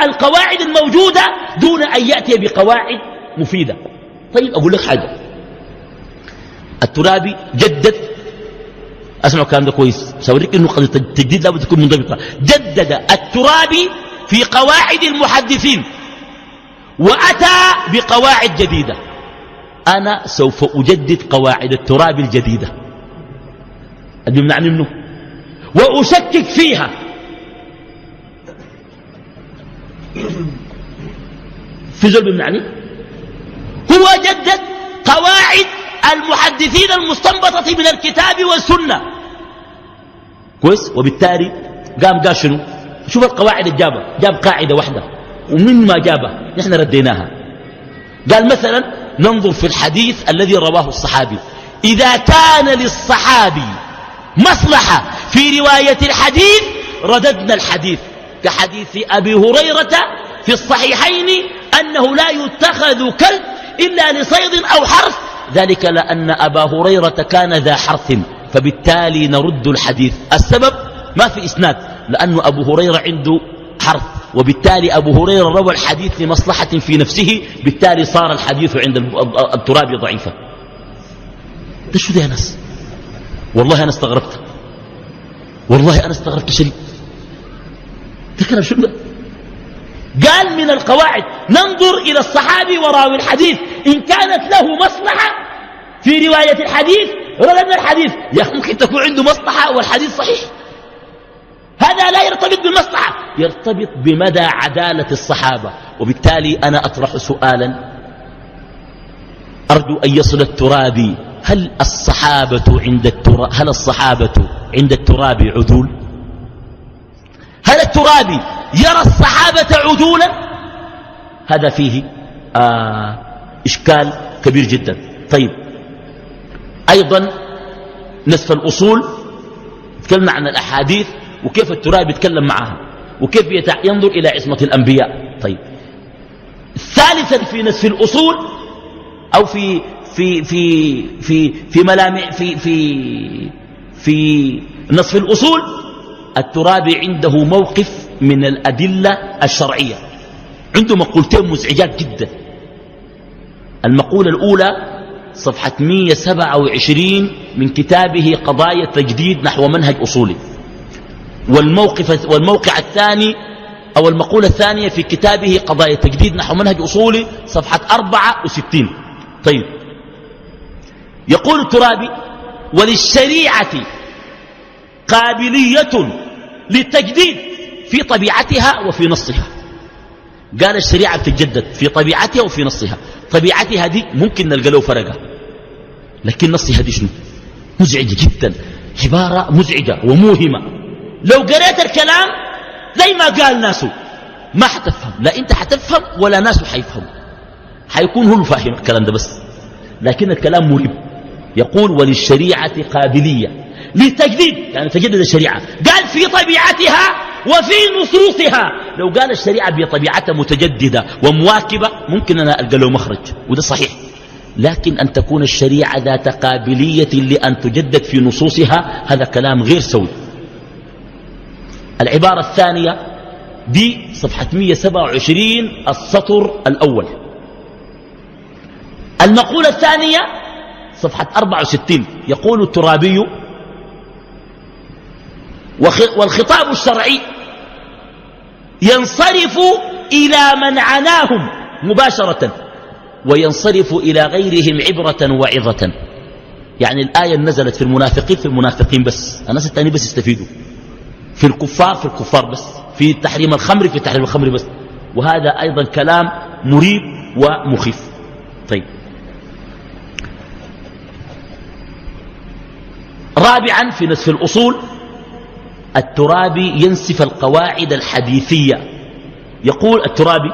القواعد الموجودة دون أن يأتي بقواعد مفيدة. طيب أقول لك حاجة، الترابي جدد، أسمعوا الكلام ده كويس، سأوريك إنه قضية التجديد لابد تكون منضبطة. جدد الترابي في قواعد المحدثين وأتى بقواعد جديدة. أنا سوف أجدد قواعد الترابي الجديدة اللي بمعنى منه وأشكك فيها. في زول بمعنى هو جدد قواعد المحدثين المستنبطة من الكتاب والسنة كويس. وبالتالي قال شنو؟ شوف القواعد الجابة، جاب قاعدة واحدة ومن ما جابها نحن رديناها. قال مثلا ننظر في الحديث الذي رواه الصحابي، إذا كان للصحابي مصلحة في رواية الحديث رددنا الحديث، كحديث أبي هريرة في الصحيحين أنه لا يتخذ كلب إلا لصيد أو حرث، ذلك لأن أبا هريرة كان ذا حرث، فبالتالي نرد الحديث. السبب ما في إسناد، لأن أبو هريرة عنده حرث، وبالتالي أبو هريرة روى الحديث لمصلحة في نفسه، بالتالي صار الحديث عند الترابي ضعيفا. ده شو ده يا ناس؟ والله أنا استغربت. والله أنا استغربت شديد. ده كلام شنو؟ قال من القواعد ننظر إلى الصحابي وراوي الحديث إن كانت له مصلحة في رواية الحديث رددنا الحديث. يا أخي ممكن تكون عنده مصلحة والحديث صحيح، هذا لا يرتبط بالمصلحة، يرتبط بمدى عدالة الصحابة. وبالتالي أنا أطرح سؤالا أرجو أن يصل الترابي، هل الصحابة عند التراب عدول؟ هل الترابي يرى الصحابة عدولا؟ هذا فيه إشكال كبير جدا. طيب أيضا نصف الأصول تكلم عن الأحاديث وكيف الترابي يتكلم معها وكيف ينظر إلى عصمة الأنبياء. طيب ثالثا في نصف الأصول أو في في في في في ملامح في نصف الأصول الترابي عنده موقف من الأدلة الشرعية، عنده مقولتين مزعجات جدا. المقولة الأولى صفحة 127 من كتابه قضايا التجديد نحو منهج أصولي، والموقع الثاني أو المقولة الثانية في كتابه قضايا التجديد نحو منهج أصولي صفحة 64. طيب يقول الترابي وللشريعة قابلية للتجديد في طبيعتها وفي نصها. قال الشريعة بتتجدد في طبيعتها وفي نصها. طبيعتها دي ممكن نلقى له فرقة، لكن نصها دي شنو؟ مزعجة جدا، عبارة مزعجة وموهمة. لو قريت الكلام زي ما قال ناسه ما حتفهم، لا انت حتفهم ولا ناسه حيفهم، حيكون هو فاهم الكلام ده بس، لكن الكلام مريب. يقول وللشريعة قابلية للتجديد، يعني تجدد الشريعة، قال في طبيعتها وفي نصوصها. لو قال الشريعة بطبيعتها متجددة ومواكبة ممكن أنا ألقى له مخرج وده صحيح، لكن أن تكون الشريعة ذات قابلية لأن تجدد في نصوصها هذا كلام غير سوي. العبارة الثانية دي صفحة 127 السطر الأول. المقولة الثانية صفحة 64 يقول الترابي والخطاب الشرعي ينصرف إلى من عناهم مباشرة وينصرف إلى غيرهم عبرة وعظة. يعني الآية نزلت في المنافقين بس، الناس التانيين بس يستفيدوا، في الكفار بس، في تحريم الخمر في تحريم الخمر بس، وهذا أيضا كلام مريب ومخيف. طيب رابعا في نصف الأصول الترابي ينسف القواعد الحديثية. يقول الترابي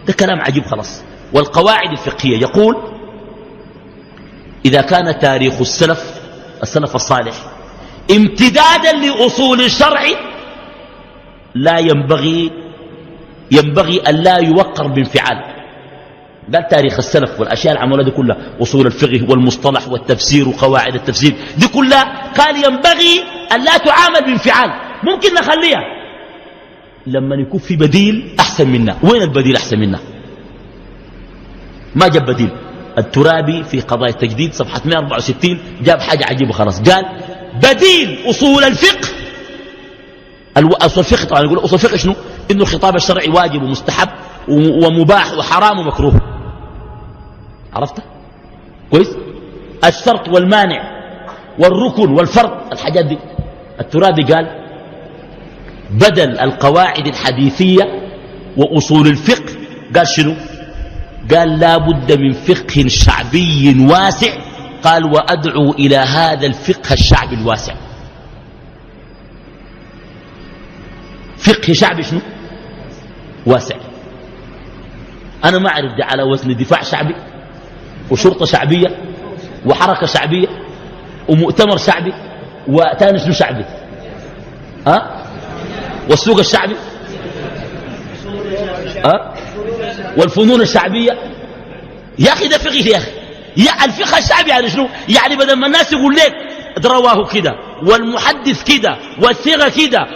ده كلام عجيب خلاص، والقواعد الفقهية يقول إذا كان تاريخ السلف الصالح امتدادا لأصول الشرع لا ينبغي أن لا يوقر بانفعال. قال تاريخ السلف والأشياء العمولة دي كلها، أصول الفقه والمصطلح والتفسير وقواعد التفسير دي كلها، قال ينبغي أن لا تعامل بانفعال، ممكن نخليها لما يكون في بديل أحسن منا. وين البديل أحسن منا؟ ما جاب بديل. الترابي في قضايا التجديد صفحة 164 جاب حاجة عجيبة خلاص، قال بديل أصول الفقه. أصول الفقه طبعا يقول أصول الفقه شنو؟ إنه الخطاب الشرعي واجب ومستحب ومباح وحرام ومكروه، عرفت كويس؟ الشرط والمانع والركن والفرض، الحاجات دي. الترابي قال بدل القواعد الحديثية وأصول الفقه قال شنو؟ قال لا بد من فقه شعبي واسع. قال وأدعو إلى هذا الفقه الشعبي الواسع. فقه شعبي شنو؟ واسع. أنا ما أعرف ده على وزن دفاع شعبي وشرطة شعبية وحركة شعبية ومؤتمر شعبي وتاني شنو شعبي؟ والسوق الشعبي والفنون الشعبية. يا أخي ده فقه يا أخي. يا الفقه الشعبي يعني شنو؟ يعني بدل ما الناس يقول لك رواه كده والمحدث كده والصيغة كده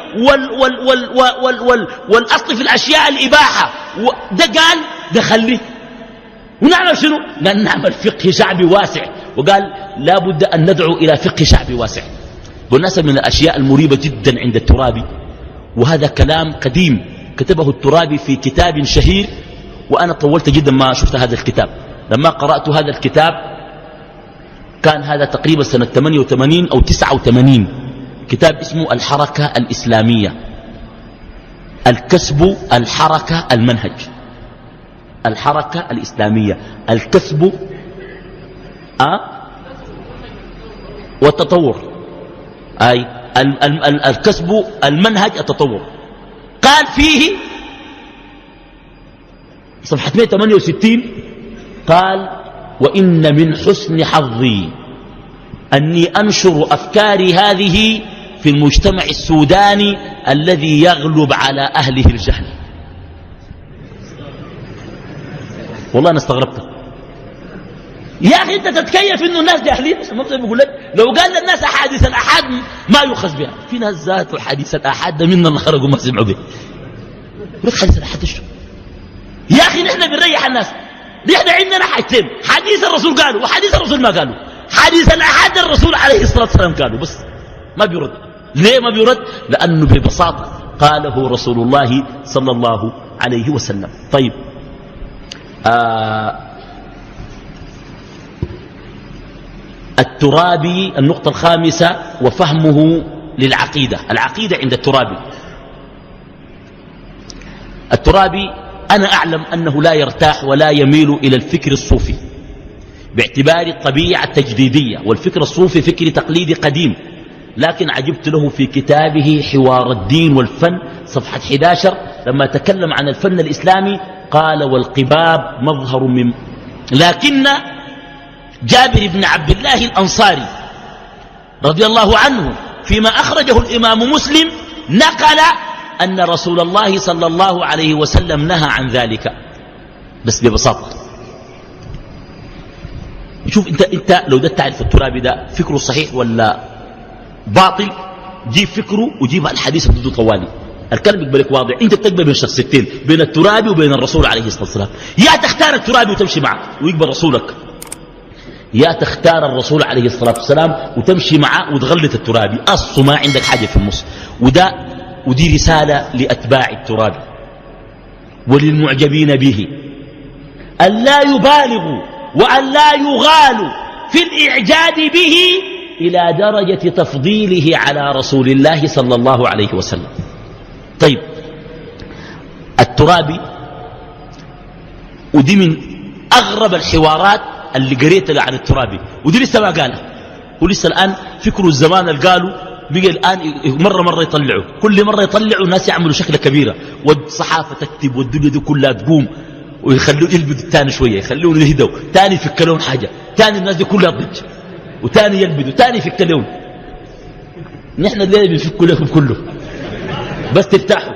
والأصل في الأشياء الإباحة ده قال ده خليه، ونعمل شنو؟ قال نعمل فقه شعبي واسع. وقال لا بد أن ندعو إلى فقه شعبي واسع. بالنسبة من الأشياء المريبة جدا عند الترابي، وهذا كلام قديم كتبه الترابي في كتاب شهير، وأنا طولت جدا ما شفت هذا الكتاب. لما قرأت هذا الكتاب كان هذا تقريبا سنة 88 أو 89. كتاب اسمه الحركة الإسلامية، الكسب الحركة المنهج. الحركة الإسلامية، الكسب والتطور، أي الكسب المنهج التطور. قال فيه صفحة 168 قال: وإن من حسن حظي أني أنشر أفكاري هذه في المجتمع السوداني الذي يغلب على أهله الجهل. والله أنا استغربت يا أخي، أنت تتكيف إنه الناس جاهلين. بيقول لك لو قال للناس أحاديث الأحاد ما يؤخذ بها، في ناس ذات حديث الأحاد ده منا اللي خرجوا ما سمعوا به. يقول لك حديث الأحاد شو يا أخي؟ نحن بنريح الناس، نحن عندنا حاجتين: حديث الرسول قالوا وحديث الرسول ما قالوا. حديث الأحاد الرسول عليه الصلاة والسلام قالوا بس، ما بيرد. ليه ما بيرد؟ لأنه ببساطة قاله رسول الله صلى الله عليه وسلم. طيب الترابي النقطة الخامسة وفهمه للعقيدة. العقيدة عند الترابي، الترابي أنا أعلم أنه لا يرتاح ولا يميل إلى الفكر الصوفي باعتبار الطبيعة التجديدية، والفكر الصوفي فكر تقليدي قديم. لكن عجبت له في كتابه حوار الدين والفن صفحة 11 لما تكلم عن الفن الإسلامي قال: والقباب مظهر من. لكن جابر بن عبد الله الأنصاري رضي الله عنه فيما أخرجه الإمام مسلم نقل أن رسول الله صلى الله عليه وسلم نهى عن ذلك، بس ببساطة. شوف انت لو ده تعرف الترابي ده فكره صحيح ولا باطل، جيب فكره وجيب الحديث ضده طوالي. الكلام يقبلك واضح. انت بتقبل بين شخصيتين، بين الترابي وبين الرسول عليه الصلاة والسلام. يا تختار الترابي وتمشي معه ويقبل رسولك، يا تختار الرسول عليه الصلاة والسلام وتمشي معه وتغلط الترابي. أصل ما عندك حاجة في النص. ودي رسالة لأتباع الترابي وللمعجبين به أن لا يبالغوا وأن لا يغالوا في الإعجاب به إلى درجة تفضيله على رسول الله صلى الله عليه وسلم. طيب الترابي، ودي من أغرب الحوارات اللي قريتها عن الترابي، ودي لسه ما قالها، ولسه الآن فكروا الزمان اللي قالوا بقى الآن مرة يطلعوا، كل مرة يطلعوا الناس يعملوا شكلة كبيرة والصحافة تكتب والدنيا دي كلها تقوم ويخلوه يلبدوا الثاني شوية، يخلوه يهدوا، ثاني يفكلون حاجة، ثاني الناس دي كلها تضج، وثاني يلبدوا، ثاني يفكلون. نحن اللي بنفكوا لكم كله بس تفتحوا.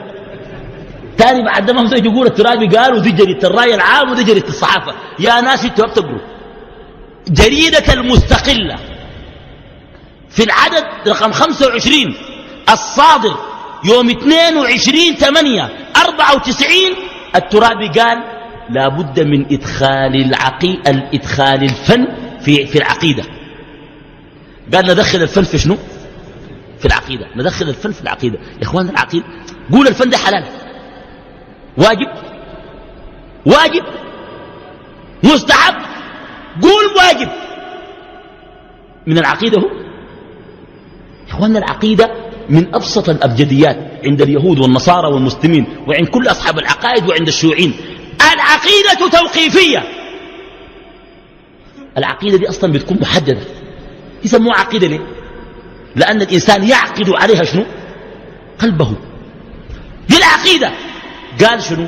ثاني بعد ما هم يقول الترابي قالوا دي جريدة الرأي العام ودي جريدة الصحافة. يا ناس انتوا بتقروا جريدة المستقلة في العدد رقم 25 الصادر يوم 22/8/94 الترابي قال لابد من إدخال الفن في العقيدة. قال ندخل الفن في شنو؟ في العقيدة. ندخل الفن في العقيدة. يا إخوان العقيدة، قول الفن ده حلال، واجب، مستحب، قول واجب من العقيدة. هو إخواننا العقيدة من أبسط الأبجديات عند اليهود والنصارى والمسلمين وعند كل أصحاب العقائد وعند الشيوعيين. العقيدة توقيفية. العقيدة دي أصلا بتكون محددة، يسموها عقيدة ليه؟ لأن الإنسان يعقد عليها شنو؟ قلبه. دي العقيدة. قال شنو؟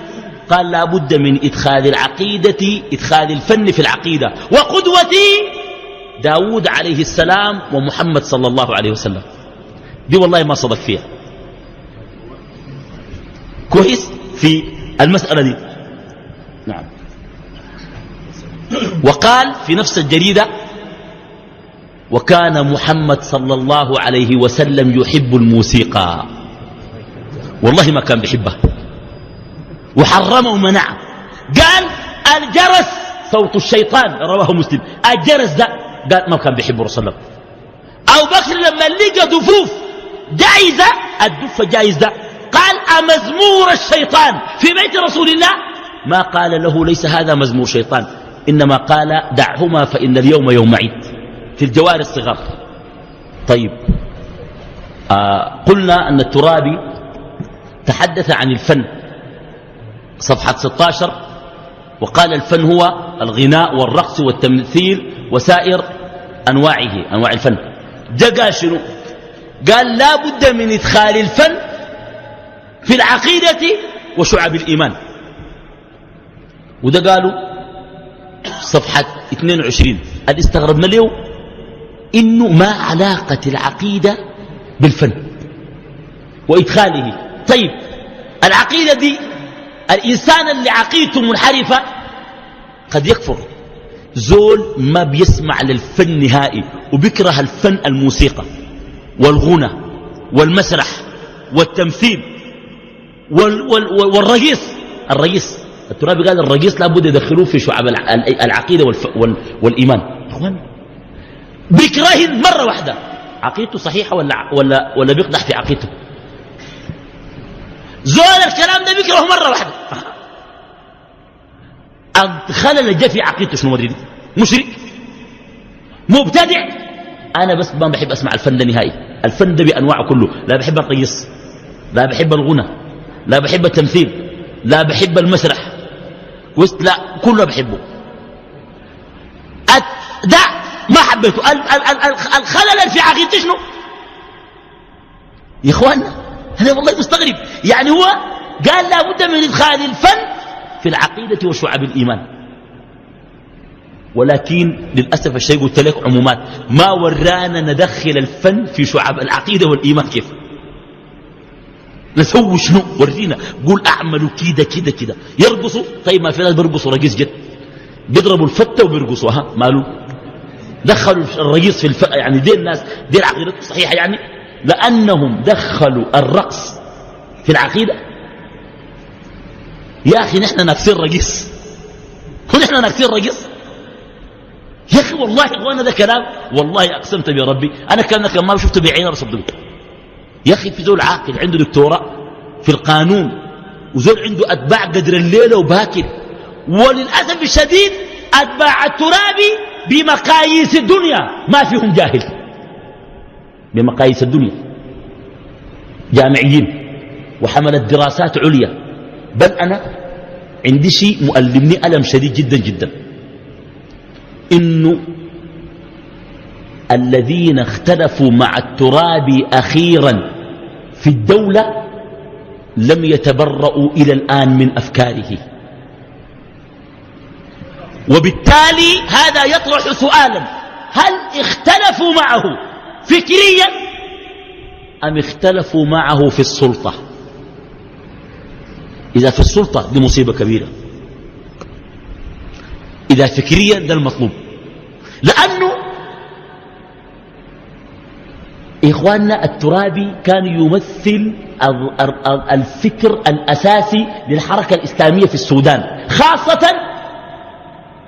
قال لابد من إدخال الفن في العقيدة، وقدوتي داود عليه السلام ومحمد صلى الله عليه وسلم. دي والله ما صدق فيها كويس في المسألة دي. نعم. وقال في نفس الجريدة: وكان محمد صلى الله عليه وسلم يحب الموسيقى. والله ما كان بيحبها، وحرمه ومنعه. قال الجرس صوت الشيطان، رواه مسلم. الجرس ده قال ما كان بيحبه رسول الله. أبو بكر لما لقى دفوف جائزة، الدف جائز ده، قال أمزمور الشيطان في بيت رسول الله؟ ما قال له ليس هذا مزمور شيطان، إنما قال دعهما فإن اليوم يوم عيد في الجوار الصغار. طيب قلنا أن الترابي تحدث عن الفن صفحة 16، وقال الفن هو الغناء والرقص والتمثيل وسائر أنواعه، أنواع الفن. جا قال شنو؟ قال لا بد من إدخال الفن في العقيدة وشعب الإيمان، وده قالوا صفحة 22. اللي استغربنا له إنه ما علاقة العقيدة بالفن وإدخاله. طيب العقيدة دي الإنسان اللي عقيدته منحرفة قد يكفر. زول ما بيسمع للفن نهائي وبيكره الفن، الموسيقى والغنى والمسرح والتمثيل الرقيص. الترابي قال الرقيص لابد يدخلوه في شعب العقيدة والإيمان. بيكرهن مرة واحدة، عقيدته صحيحة ولا بيقدح في عقيدته؟ زول الكلام ده بيكره مرة واحدة. الخلل جاء في عقيدته شنو؟ وريني. مشرك مبتدع. أنا بس ما بحب أسمع الفن ده نهائي. الفن ده بأنواعه كله، لا بحب الرقيص، لا بحب الغنى، لا بحب التمثيل، لا بحب المسرح، لا كله بحبه. ده ما حبيته. الخلل في عقيدته شنو يا إخواننا؟ أنا والله مستغرب. يعني هو قال لا بد من إدخال الفن في العقيدة وشعب الإيمان، ولكن للأسف الشيء قلت لك عمومات، ما ورانا ندخل الفن في شعب العقيدة والإيمان. كيف نسوي شنو؟ ورينا. قول أعملوا كده كده كده. يرقصوا. طيب ما في ناس بيرقصوا رقيص جد، بيضربوا الفتة وبيرقصوا. ماله؟ دخلوا الرقيص في يعني دي الناس دي العقيدة صحيحة يعني، لأنهم دخلوا الرقص في العقيدة. يا أخي نحن نكسر رقيص، ونحن نكسر رقيص يا أخي. والله إخوانا ده كلام، والله أقسمت بربي أنا كان ما شفته بعيني بصدقه. يا أخي في زول عاقل عنده دكتوراه في القانون، وزول عنده أتباع قدر الليلة وباكر، وللأسف الشديد أتباع الترابي بمقاييس الدنيا ما فيهم جاهل، بمقاييس الدنيا جامعيين وحملت دراسات عليا. بل أنا عندي شيء مؤلمني ألم شديد جدا جدا، إنه الذين اختلفوا مع الترابي أخيرا في الدولة لم يتبرؤوا إلى الآن من أفكاره، وبالتالي هذا يطرح سؤالا: هل اختلفوا معه فكريا أم اختلفوا معه في السلطة؟ إذا في السلطة دي مصيبة كبيرة، إذا فكريا ده المطلوب. لأنه إخواننا الترابي كان يمثل الفكر الأساسي للحركة الإسلامية في السودان، خاصة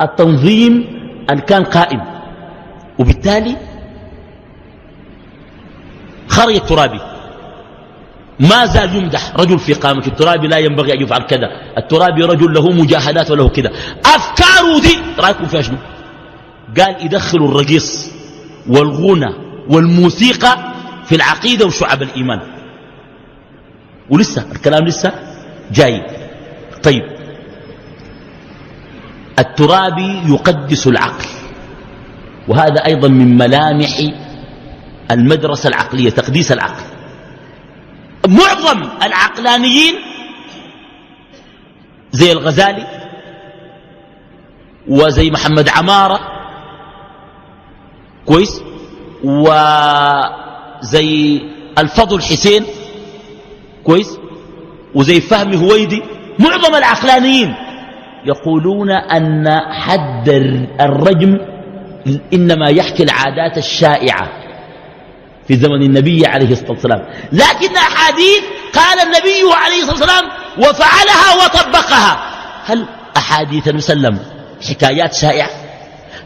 التنظيم أن كان قائم، وبالتالي خرج الترابي. ما زال يمدح رجل في قامة الترابي، لا ينبغي أن يفعل كذا، الترابي رجل له مجاهدات وله كذا. أفكاره دي رأيكم فيها شنو؟ قال يدخلوا الرقيص والغنى والموسيقى في العقيدة وشعب الإيمان، ولسه الكلام لسه جاي. طيب الترابي يقدس العقل، وهذا أيضا من ملامح المدرسة العقلية، تقديس العقل. معظم العقلانيين زي الغزالي وزي محمد عمارة كويس، وزي الفضل حسين كويس، وزي فهمي هويدي، معظم العقلانيين يقولون أن حد الرجم إنما يحكي العادات الشائعة في زمن النبي عليه الصلاة والسلام، لكن أحاديث قال النبي عليه الصلاة والسلام وفعلها وطبقها. هل أحاديث المسلم حكايات شائعة؟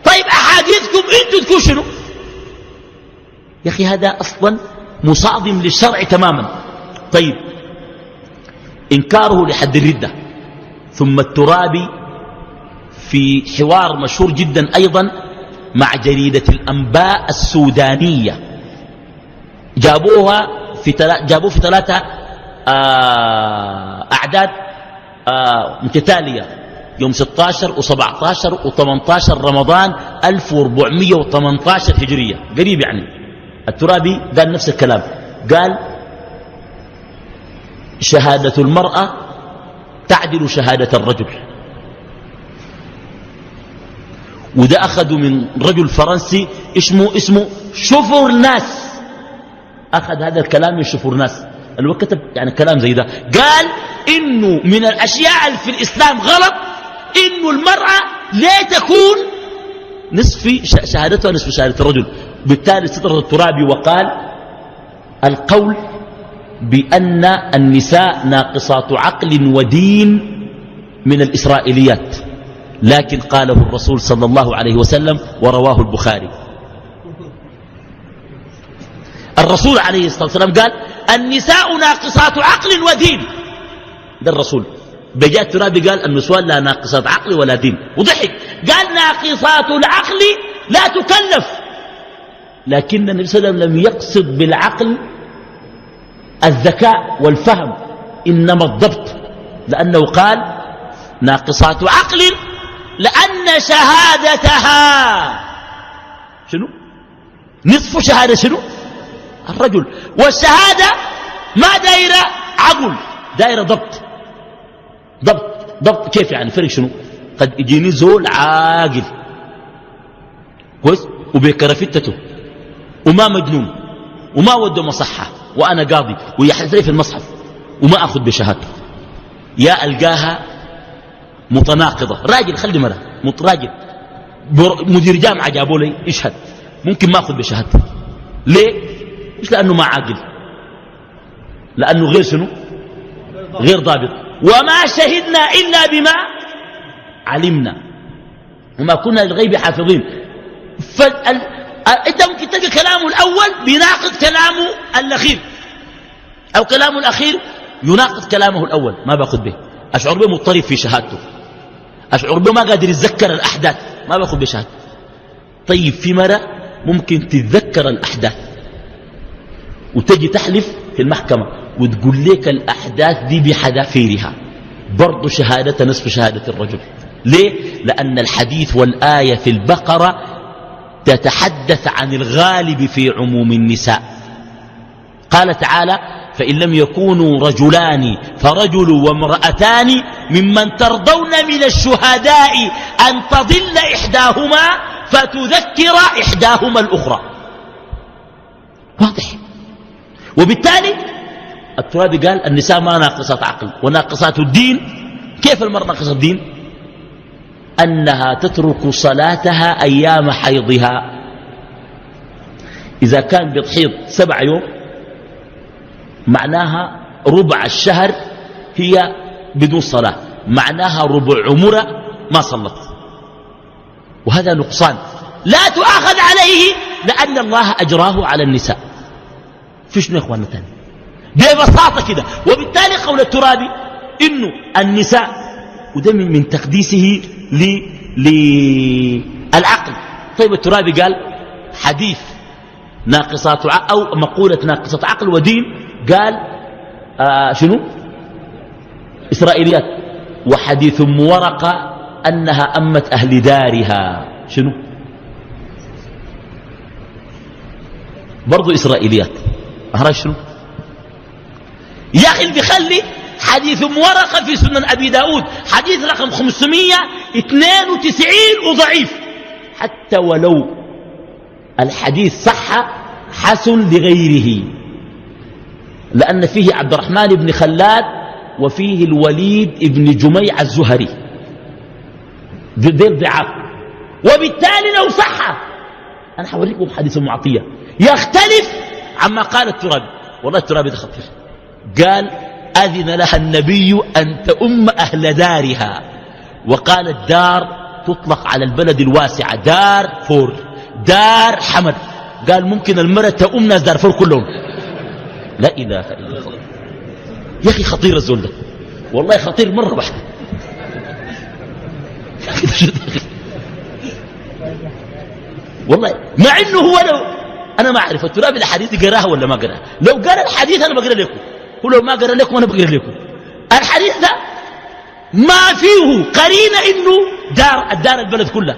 طيب أحاديثكم أنتم تكون شنو يا أخي هذا أصلا مصادم للشرع تماما. طيب إنكاره لحد الردة. ثم الترابي في حوار مشهور جدا أيضا مع جريدة الأنباء السودانية، جابوه في 3 أعداد متتالية، يوم 16 و17 و18 رمضان 1418 هجرية، قريب يعني. الترابي قال نفس الكلام، قال شهادة المرأة تعدل شهادة الرجل. وده أخذوا من رجل فرنسي اسمه شوفورناس، أخذ هذا الكلام من شوفورناس اللي هو كتب يعني كلام زي ده. قال إنه من الأشياء في الإسلام غلط إنه المرأة لا تكون نصف شهادتها نصف شهادة الرجل. بالتالي استطرد الترابي وقال القول بأن النساء ناقصات عقل ودين من الإسرائيليات، لكن قاله الرسول صلى الله عليه وسلم ورواه البخاري. الرسول عليه الصلاة والسلام قال النساء ناقصات عقل ودين، ده الرسول. بجاء الترابي قال النسوان لا ناقصات عقل ولا دين، وضحك قال ناقصات العقل لا تكلف. لكن النبي صلى الله عليه وسلم لم يقصد بالعقل الذكاء والفهم، إنما الضبط، لأنه قال ناقصات عقل لأن شهادتها شنو؟ نصف شهادة شنو؟ الرجل. والشهادة ما دايرة عقل، دايرة ضبط كيف يعني؟ فرق شنو؟ قد يجيني زول عاقل كويس وبكرفتته وما مجنون وما وده مصحة وأنا قاضي ويحدث لي في المصحف وما أخذ بشهادته، يا ألقاها متناقضة. راجل خلي مرة راجل مدير جامعة جابوا لي يشهد، ممكن ما أخذ بشهادته. ليه؟ مش لأنه ما عاقل، لأنه غير شنو؟ غير ضابط. وما شهدنا إلا بما علمنا وما كنا للغيب حافظين. أنت ممكن تلقى كلامه الأول بيناقض كلامه الأخير، أو كلامه الأخير يناقض كلامه الأول، ما باخذ به. أشعر به مضطرب في شهادته، أشعر به ما قادر يتذكر الأحداث، ما باخذ بشهادته. طيب في مرة ممكن تتذكر الأحداث وتجي تحلف في المحكمة وتقول لك الأحداث دي بحذافيرها، برضو شهادة نصف شهادة الرجل. ليه؟ لأن الحديث والآية في البقرة تتحدث عن الغالب في عموم النساء. قال تعالى فإن لم يكونوا رجلان فرجل وامرأتان ممن ترضون من الشهداء أن تضل إحداهما فتذكر إحداهما الأخرى. واضح. وبالتالي الترابي قال النساء ما ناقصات عقل وناقصات الدين. كيف المرأة ناقصة الدين؟ أنها تترك صلاتها أيام حيضها. إذا كان بتحيض 7 يوم معناها ربع الشهر هي بدون صلاة، معناها ربع عمرها ما صلت، وهذا نقصان لا تؤاخذ عليه لأن الله أجراه على النساء. في شنو يا اخواننا تاني؟ ببساطة كده. وبالتالي قول الترابي إنه النساء وده من تقديسه للعقل. طيب الترابي قال حديث ناقصات أو مقولة ناقصة عقل ودين، قال شنو؟ إسرائيليات. وحديث أم ورقة أنها أمت أهل دارها شنو؟ برضو إسرائيليات. أهرج شنو؟ يا أخي اللي بيخلي حديث أم ورقة في سنن أبي داود حديث رقم 592 وضعيف، حتى ولو الحديث صح حسن لغيره، لأن فيه عبد الرحمن بن خلاد وفيه الوليد بن جميع الزهري ذيل ضعاف. وبالتالي لو صح أنا حوريكم حديث المعطية يختلف عما قال الترابي. والله الترابي ده خطير. قال أذن لها النبي أن تؤم أهل دارها، وقال الدار تطلق على البلد الواسعة، دار فور، دار حمد، قال ممكن المرأة تأم ناس دارفور كلهم. لا إله إلا الله. يا أخي خطير الزول ده والله، خطير مرة واحدة. والله مع انه هو لو انا ما اعرف التراب الحديث دي قراها ولا ما قراها. لو قرا الحديث انا بقرا لكم، ولو ما قرا لكم انا بقرا لكم. الحديث ده ما فيه قرينه انه دار البلد كلها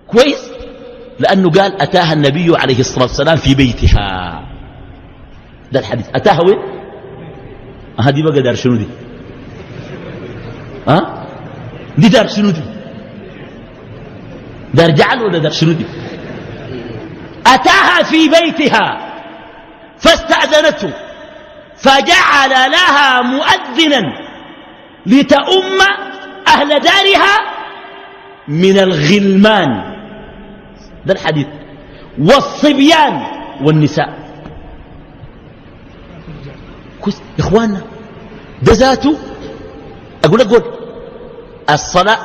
كويس، لانه قال اتاها النبي عليه الصلاه والسلام في بيتها. ده الحديث. اتاها وين؟ هذه بقى دار شنو دي؟ دي دار شنو دي؟ دار جعل ولا دار شنو دي؟ أتاها في بيتها فاستأذنته فجعل لها مؤذنا لتؤم أهل دارها من الغلمان. ده الحديث. والصبيان والنساء. كويس يا إخواننا، ده ذاته. أقول لك الصلاة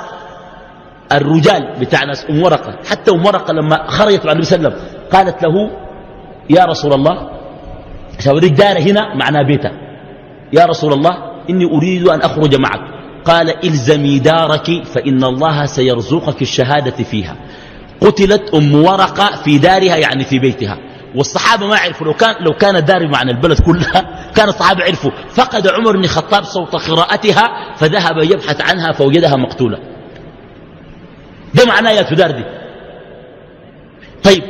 الرجال بتاع ناس أم ورقة، حتى أم ورقة لما خرجت مع النبي صلى الله عليه وسلم قالت له يا رسول الله، شاوريك دار هنا معناه بيته، يا رسول الله إني أريد أن أخرج معك. قال الزمي دارك فإن الله سيرزقك الشهادة فيها. قتلت أم ورقة في دارها يعني في بيتها، والصحابة ما عرفوا. لو كان دار معنى البلد كلها كان الصحابة عرفوا. فقد عمر بن الخطاب صوت قراءتها فذهب يبحث عنها فوجدها مقتولة. ده معناه يا تدار دي. طيب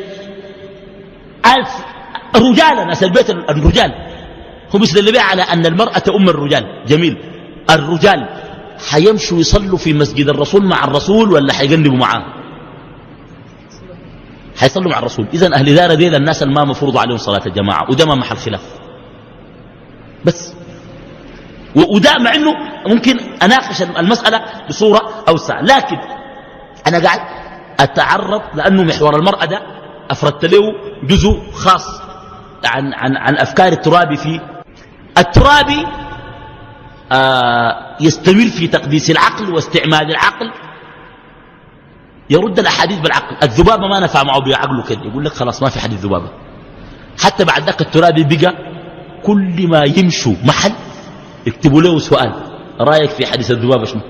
الرجال، ناس البيت الرجال هم يستدلوا على أن المرأة أم الرجال. جميل. الرجال حيمشوا يصلوا في مسجد الرسول مع الرسول ولا حيقلبوا معاه؟ حيصلوا مع الرسول. إذن أهل دار ديل الناس ما مفروض عليهم صلاة الجماعة، وده ما محل خلاف. بس وده مع أنه ممكن أناقش المسألة بصورة أوسع، لكن أنا قاعد أتعرض لأنه محور المرأة ده أفردت له جزء خاص عن أفكار الترابي. في الترابي يستمر في تقديس العقل واستعمال العقل، يرد الأحاديث بالعقل. الذبابة ما نفع معه بعقله كده، يقول لك خلاص ما في حديث ذبابة. حتى بعد ذاك الترابي بقى كل ما يمشوا محل يكتبوا له سؤال، رأيك في حديث الذبابة شنو؟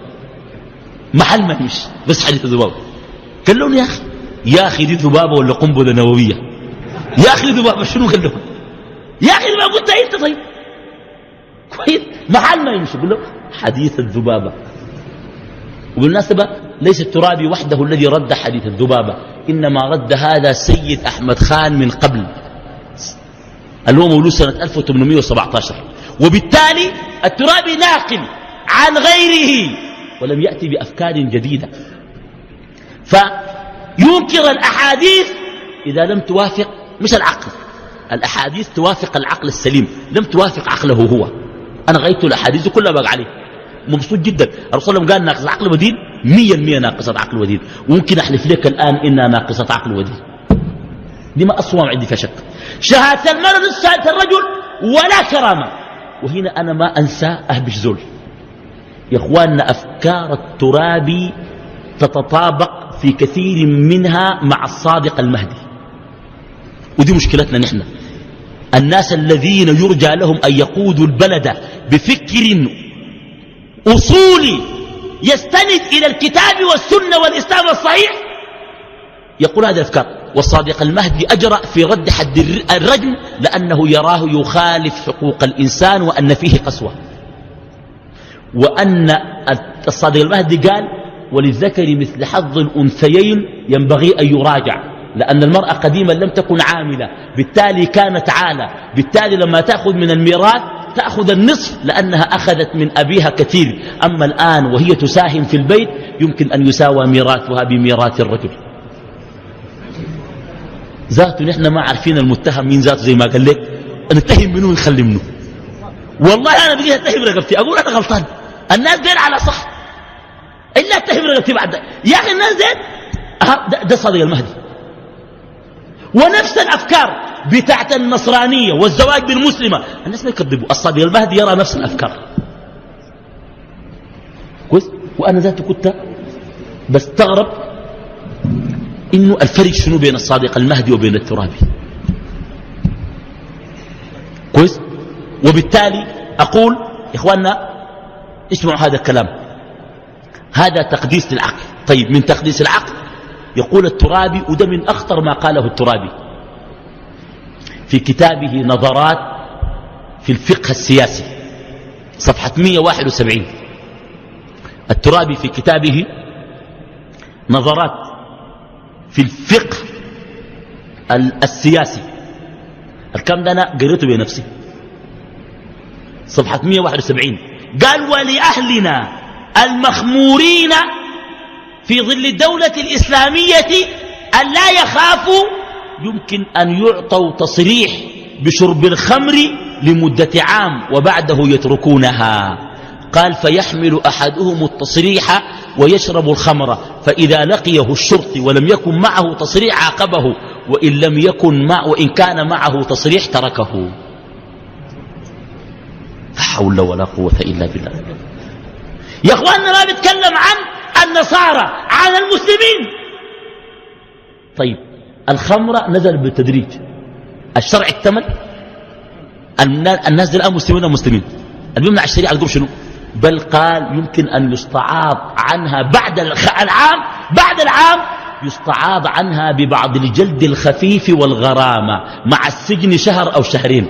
محل ما يمشي بس حديث الذبابة. قال لهم يا أخي دي ذبابة ولا قنبلة نووية؟ يا أخي ذبابة شنو؟ قال لهم يا أخي ما قلت أنت. طيب كويس، محل ما يمشي يقول له حديث الذبابة. وبالمناسبة ليس الترابي وحده الذي رد حديث الذبابة، إنما رد هذا سيد أحمد خان من قبل، اللي هو مولود سنة 1817. وبالتالي الترابي ناقل عن غيره ولم يأتي بأفكار جديدة. فينكر الأحاديث إذا لم توافق، مش العقل، الأحاديث توافق العقل السليم، لم توافق عقله هو. أنا غيرت الأحاديث كلها بقى عليه مبسوط جدا. الرسول قال ناقصة عقل ودين، 100% ناقصة عقل ودين، وممكن أحلف لك الآن إنها ناقصة عقل ودين. دي ما أصوام عندي فيها شك. شهادة المرض شهادة الرجل ولا كرامة. وهنا أنا ما أنسى أهبش زول يا أخواننا، أفكار الترابي تتطابق في كثير منها مع الصادق المهدي، ودي مشكلتنا نحن. الناس الذين يرجى لهم أن يقودوا البلد بفكر أصولي يستند إلى الكتاب والسنة والإسلام الصحيح يقول هذه الأفكار. والصادق المهدي أجرأ في رد حد الرجم لأنه يراه يخالف حقوق الإنسان وأن فيه قسوة، وأن الصادق المهدي قال وللذكر مثل حظ الأنثيين ينبغي أن يراجع، لأن المرأة قديما لم تكن عاملة، بالتالي كانت عالة، بالتالي لما تأخذ من الميراث تأخذ النصف لأنها أخذت من أبيها كثير. أما الآن وهي تساهم في البيت يمكن أن يساوى ميراثها بميراث الرجل. ذاته نحن ما عارفين المتهم مين ذاته، زي ما قال لك نتهم منه ونخلي منه. والله أنا بقيت أتهم رقبتي، أقول أنا غلطان، الناس دين على صح إلا أتهم رقبتي بعد يا أخي الناس دين. ده صادق المهدي. ونفس الأفكار بتاعت النصرانية والزواج بالمسلمة الناس ما يكذبوا، الصادق المهدي يرى نفس الأفكار كويس. وأنا ذاته كنت بستغرب إنه الفرق شنو بين الصادق المهدي وبين الترابي. كويس. وبالتالي أقول إخواننا اسمعوا هذا الكلام، هذا تقديس للعقل. طيب من تقديس العقل يقول الترابي، وده من أخطر ما قاله الترابي في كتابه نظرات في الفقه السياسي صفحة 171. الترابي في كتابه نظرات في الفقه السياسي، الكلام ده أنا قريته بنفسي صفحة 171، قال ولأهلنا المخمورين في ظل الدولة الإسلامية أن لا يخافوا يمكن أن يعطوا تصريح بشرب الخمر لمدة عام وبعده يتركونها. قال فيحمل أحدهم التصريح ويشرب الخمر، فإذا لقيه الشرطي ولم يكن معه تصريح عاقبه، وإن كان معه تصريح تركه. لا حول ولا قوة إلا بالله. يا أخواننا ما بيتكلم عن النصارى، عن المسلمين. طيب الخمر نزل بالتدريج، الشرع اكتمل، الناس الآن مسلمين ومسلمين، اللي بيمنع الشريعة القوم شنو؟ بل قال يمكن أن يستعاض عنها بعد العام يستعاض عنها ببعض الجلد الخفيف والغرامة مع السجن شهر أو شهرين.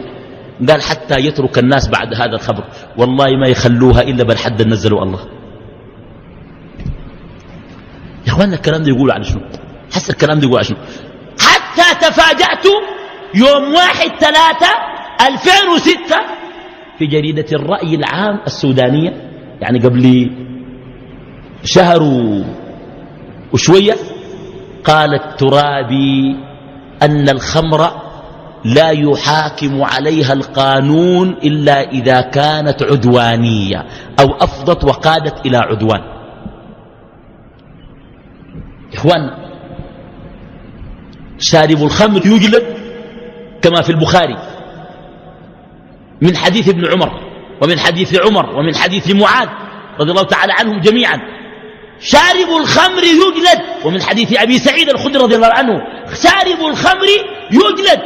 قال حتى يترك الناس بعد هذا الخبر، والله ما يخلوها إلا بالحد نزلوا الله. يا إخواننا الكلام ده يقول عن شنو؟ حس الكلام ده يقول عن شنو؟ حتى تفاجأت يوم 1/3/2006 في جريدة الرأي العام السودانية، يعني قبل شهر وشوية، قال الترابي أن الخمر لا يحاكم عليها القانون إلا إذا كانت عدوانية أو أفضت وقادت إلى عدوان. إخوان شارب الخمر يجلد كما في البخاري من حديث ابن عمر ومن حديث عمر ومن حديث معاذ رضي الله تعالى عنهم جميعا. شارب الخمر يجلد، ومن حديث أبي سعيد الخدري رضي الله عنه شارب الخمر يجلد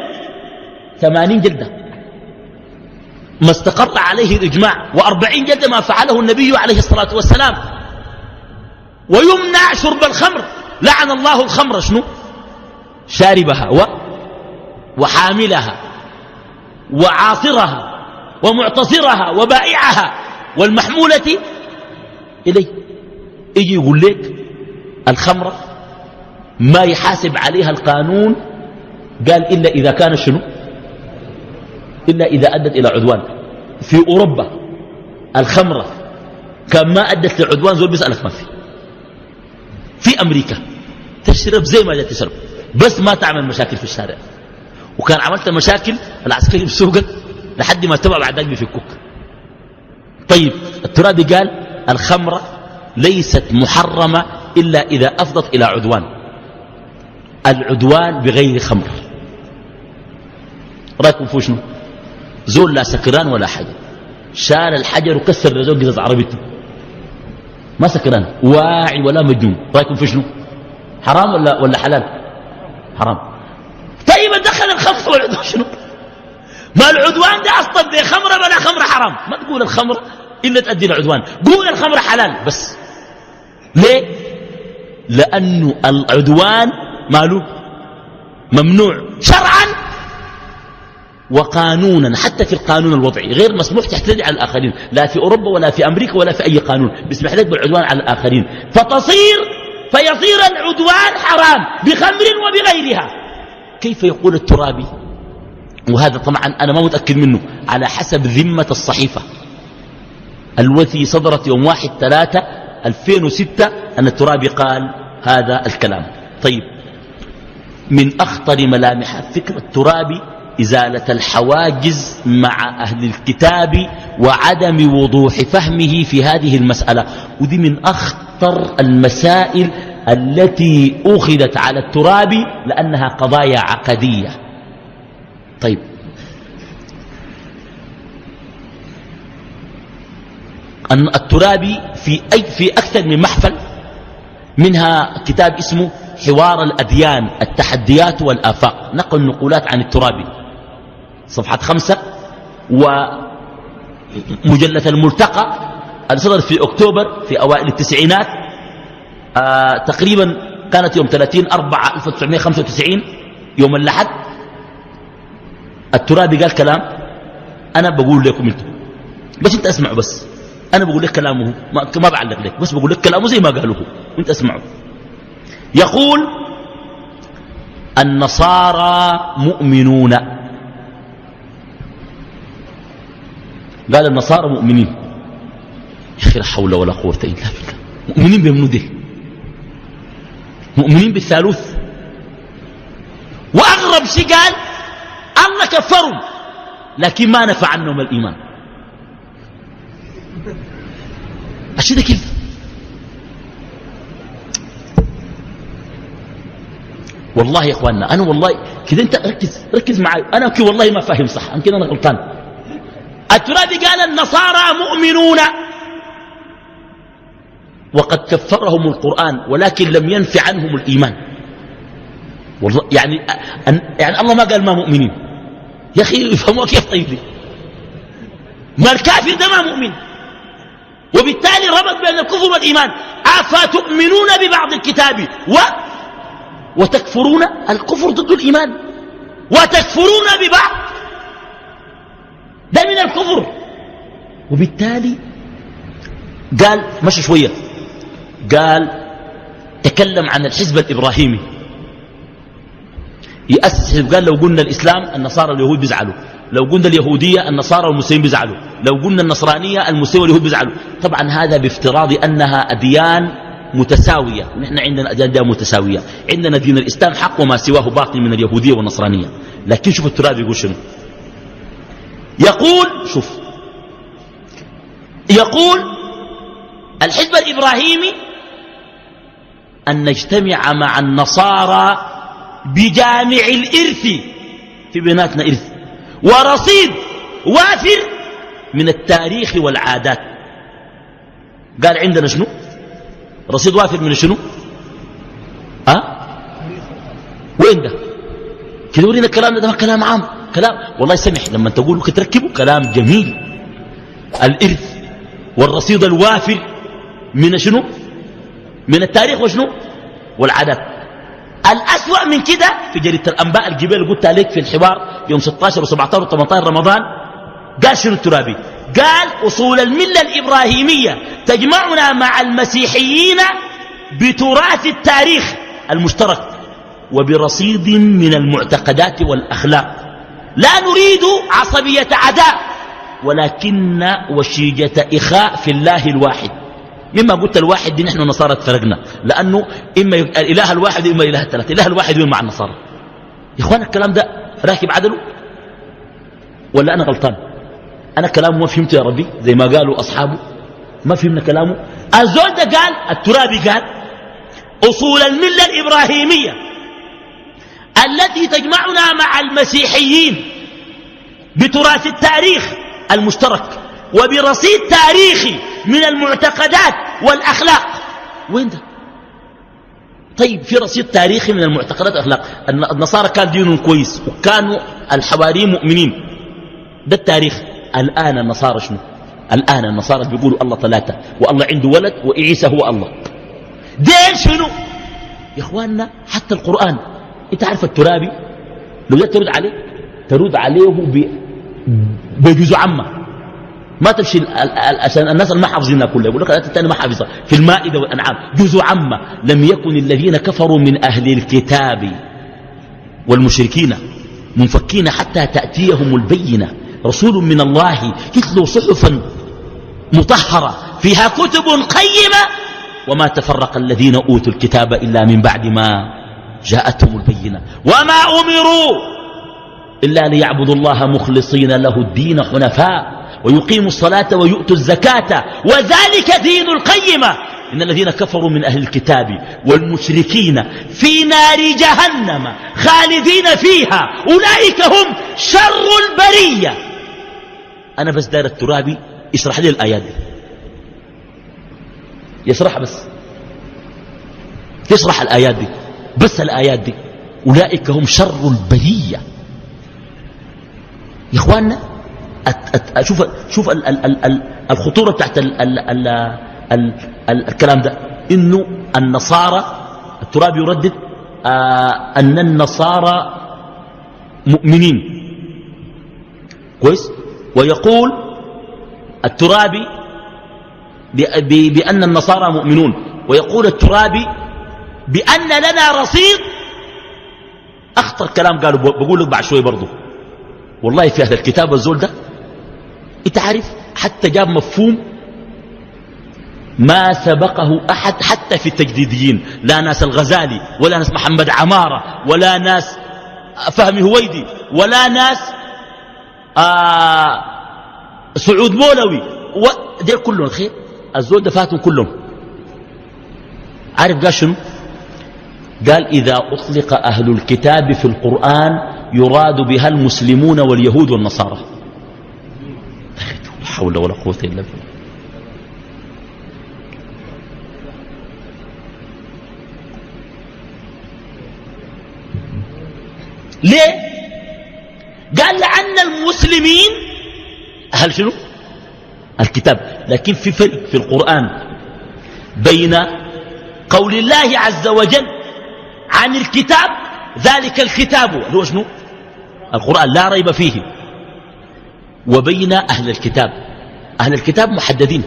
80 جلدة ما استقر عليه الإجماع، و40 جلدة ما فعله النبي عليه الصلاة والسلام. ويمنع شرب الخمر، لعن الله الخمر شنو؟ شاربها وحاملها وعاصرها ومعتصرها وبائعها والمحمولة إليه. يجي يقول لك الخمرة ما يحاسب عليها القانون، قال إلا إذا كان شنو؟ إلا إذا أدت إلى عدوان. في أوروبا الخمرة كان ما أدت لعدوان زول بيسألك ما في أمريكا تشرب زي ما جاء تشرب، بس ما تعمل مشاكل في الشارع. وكان عملت مشاكل العسكري بسوقك لحد ما تبع بعد ذلك بيفكوك. طيب الترابي قال الخمرة ليست محرمة إلا إذا أفضت إلى عدوان، العدوان بغير خمر. رأيكم في شنو؟ زول لا سكران ولا حاجة، شال الحجر وكسر لزول قصص عربيته، ما سكران واعي ولا مجنون. رأيكم في شنو؟ حرام ولا حلال؟ حرام. طيب دخل الخمر والعدوان شنو؟ ما العدوان ده أصلا دي خمرة ولا خمرة حرام؟ ما تقول الخمر إلا تؤدي العدوان، قول الخمر حلال بس. ليه؟ لأنه العدوان ماله ممنوع شرعا وقانونا، حتى في القانون الوضعي غير مسموح تعتدي على الآخرين، لا في أوروبا ولا في أمريكا ولا في أي قانون بيسمح لك بالعدوان على الآخرين. فيصير العدوان حرام بخمر وبغيرها. كيف يقول الترابي؟ وهذا طبعا أنا ما متأكد منه، على حسب ذمة الصحيفة التي صدرت يوم 1/3/2006 أن الترابي قال هذا الكلام. طيب من أخطر ملامح فكرة الترابي إزالة الحواجز مع أهل الكتاب وعدم وضوح فهمه في هذه المسألة، ودي من أخطر المسائل التي أخذت على الترابي لأنها قضايا عقدية. طيب الترابي في أكثر من محفل، منها كتاب اسمه حوار الأديان التحديات والآفاق، نقل نقولات عن الترابي، صفحة 5، ومجلة الملتقى اللي صدر في أكتوبر في أوائل التسعينات، تقريبا كانت يوم 30/4/1995 يوم الأحد. الترابي قال كلام أنا بقول لكم انتم، بس انت اسمعوا، بس أنا بقول لك كلامه، ما بعلق لك، بس بقول لك كلامه زي ما قالوه وانت اسمعوا. يقول النصارى مؤمنون، قال النصارى مؤمنين. يا أخي لا حول ولا قوة إلا بالله، مؤمنين بمنو ده؟ مؤمنين بالثالوث. وأغرب شيء قال الله كفروا لكن ما نفع عنهم الإيمان. الشيء ده كيف؟ والله يا اخواننا انا والله كده، انت ركز معي، انا كده والله ما فاهم صح، يمكن انا غلطان. الترابي قال النصارى مؤمنون وقد كفرهم القرآن ولكن لم ينفع عنهم الإيمان. والله يعني الله ما قال ما مؤمنين، يا أخي يفهموا كيف؟ طيب لي ما الكافر ده ما مؤمن، وبالتالي ربط بين الكفر والإيمان. أفتؤمنون ببعض الكتاب وتكفرون، الكفر ضد الإيمان، وتكفرون ببعض، ده من الكفر. وبالتالي قال مشي شوية، قال تكلم عن الحزب الإبراهيمي، يأسس، قال لو قلنا الإسلام النصارى واليهود بيزعلوا، لو قلنا اليهودية النصارى والمسلمين بيزعلوا، لو قلنا النصرانية المسلمين واليهود بيزعلوا. طبعا هذا بافتراض أنها أديان متساوية، ونحن عندنا أديان متساوية، عندنا دين الإسلام حق وما سواه باطل من اليهودية والنصرانية. لكن شوف الترابي يقول شنو، يقول شوف، يقول الحزب الإبراهيمي أن نجتمع مع النصارى بجامع الإرث، في بيناتنا إرث ورصيد وافر من التاريخ والعادات. قال عندنا شنو؟ رصيد وافر من شنو؟ وين ده؟ كده ورينا الكلام ده كلام عام، كلام والله سمح لما تقولوا تركبوا كلام جميل. الإرث والرصيد الوافر من شنو؟ من التاريخ وشنو؟ والعادات. الأسوأ من كده في جريدة الأنباء الجبال قلت عليك في الحوار يوم 16 و17 و18 رمضان، قال شنو الترابي؟ قال أصول الملة الإبراهيمية تجمعنا مع المسيحيين بتراث التاريخ المشترك وبرصيد من المعتقدات والأخلاق، لا نريد عصبية عداء ولكن وشيجة إخاء في الله الواحد. مما قلت الواحد دي نحن نصارى تفرقنا، لأنه إما الإله الواحد إما إله الثلاثة، الإله الواحد وين مع النصارى؟ يا إخوان الكلام ده راكب عدله ولا أنا غلطان؟ أنا كلامه ما فهمته يا ربي زي ما قالوا أصحابه، ما فهمنا كلامه. الزول ده قال، الترابي قال أصول الملة الإبراهيمية التي تجمعنا مع المسيحيين بتراث التاريخ المشترك وبرصيد تاريخي من المعتقدات والأخلاق. وين ده؟ طيب في رصيد تاريخي من المعتقدات والأخلاق. النصارى كان دينهم كويس وكانوا الحواريين مؤمنين، ده التاريخ. الآن النصارى شنو؟ الآن النصارى بيقولوا الله ثلاثة والله عنده ولد وعيسى هو الله. دين شنو يا إخواننا؟ حتى القرآن انت عارف الترابي لو جاء ترد عليه بجزء عامة، ما تمشي عشان الناس اللي ما حافظينها كلها يقول لك الآيات الثانية ما حافظها في المائدة والأنعام جزء عامة. لم يكن الذين كفروا من أهل الكتاب والمشركين منفكين حتى تأتيهم البينة رسول من الله يتلو صحفا مطهرة فيها كتب قيمة وما تفرق الذين أوتوا الكتاب إلا من بعد ما جاءتهم البينة وما أمروا إلا ليعبدوا الله مخلصين له الدين حنفاء ويقيموا الصلاة ويؤتوا الزكاة وذلك دين القيمة. إن الذين كفروا من أهل الكتاب والمشركين في نار جهنم خالدين فيها أولئك هم شر البرية. أنا بس دار الترابي يشرح لي الآيات دي، يشرح بس يشرح الآيات دي بس الآيات دي أولئك هم شر البرية. يا إخواننا شوف الخطورة تحت الكلام ده، إنه النصارى الترابي يردد أن النصارى مؤمنين كويس، ويقول الترابي بأن النصارى مؤمنون، ويقول الترابي بأن لنا رصيد. أخطر كلام قالوا بقول لك بعد شوي برضو، والله في هذا الكتاب الزول ده انت عارف حتى جاب مفهوم ما سبقه أحد حتى في التجديديين، لا ناس الغزالي ولا ناس محمد عمارة ولا ناس فهمي هويدي ولا ناس سعود مولوي دي كلهم الخير. الزول ده فاتهم كلهم. عارف قال شنو؟ قال إذا أطلق أهل الكتاب في القرآن يراد بها المسلمون واليهود والنصارى. لا حول ولا قوة إلا بالله. ليه؟ قال لأن المسلمين أهل شنو؟ الكتاب. لكن في فرق في القرآن بين قول الله عز وجل عن الكتاب ذلك الكتاب اللي هو شنو؟ القرآن لا ريب فيه، وبين أهل الكتاب. أهل الكتاب محددين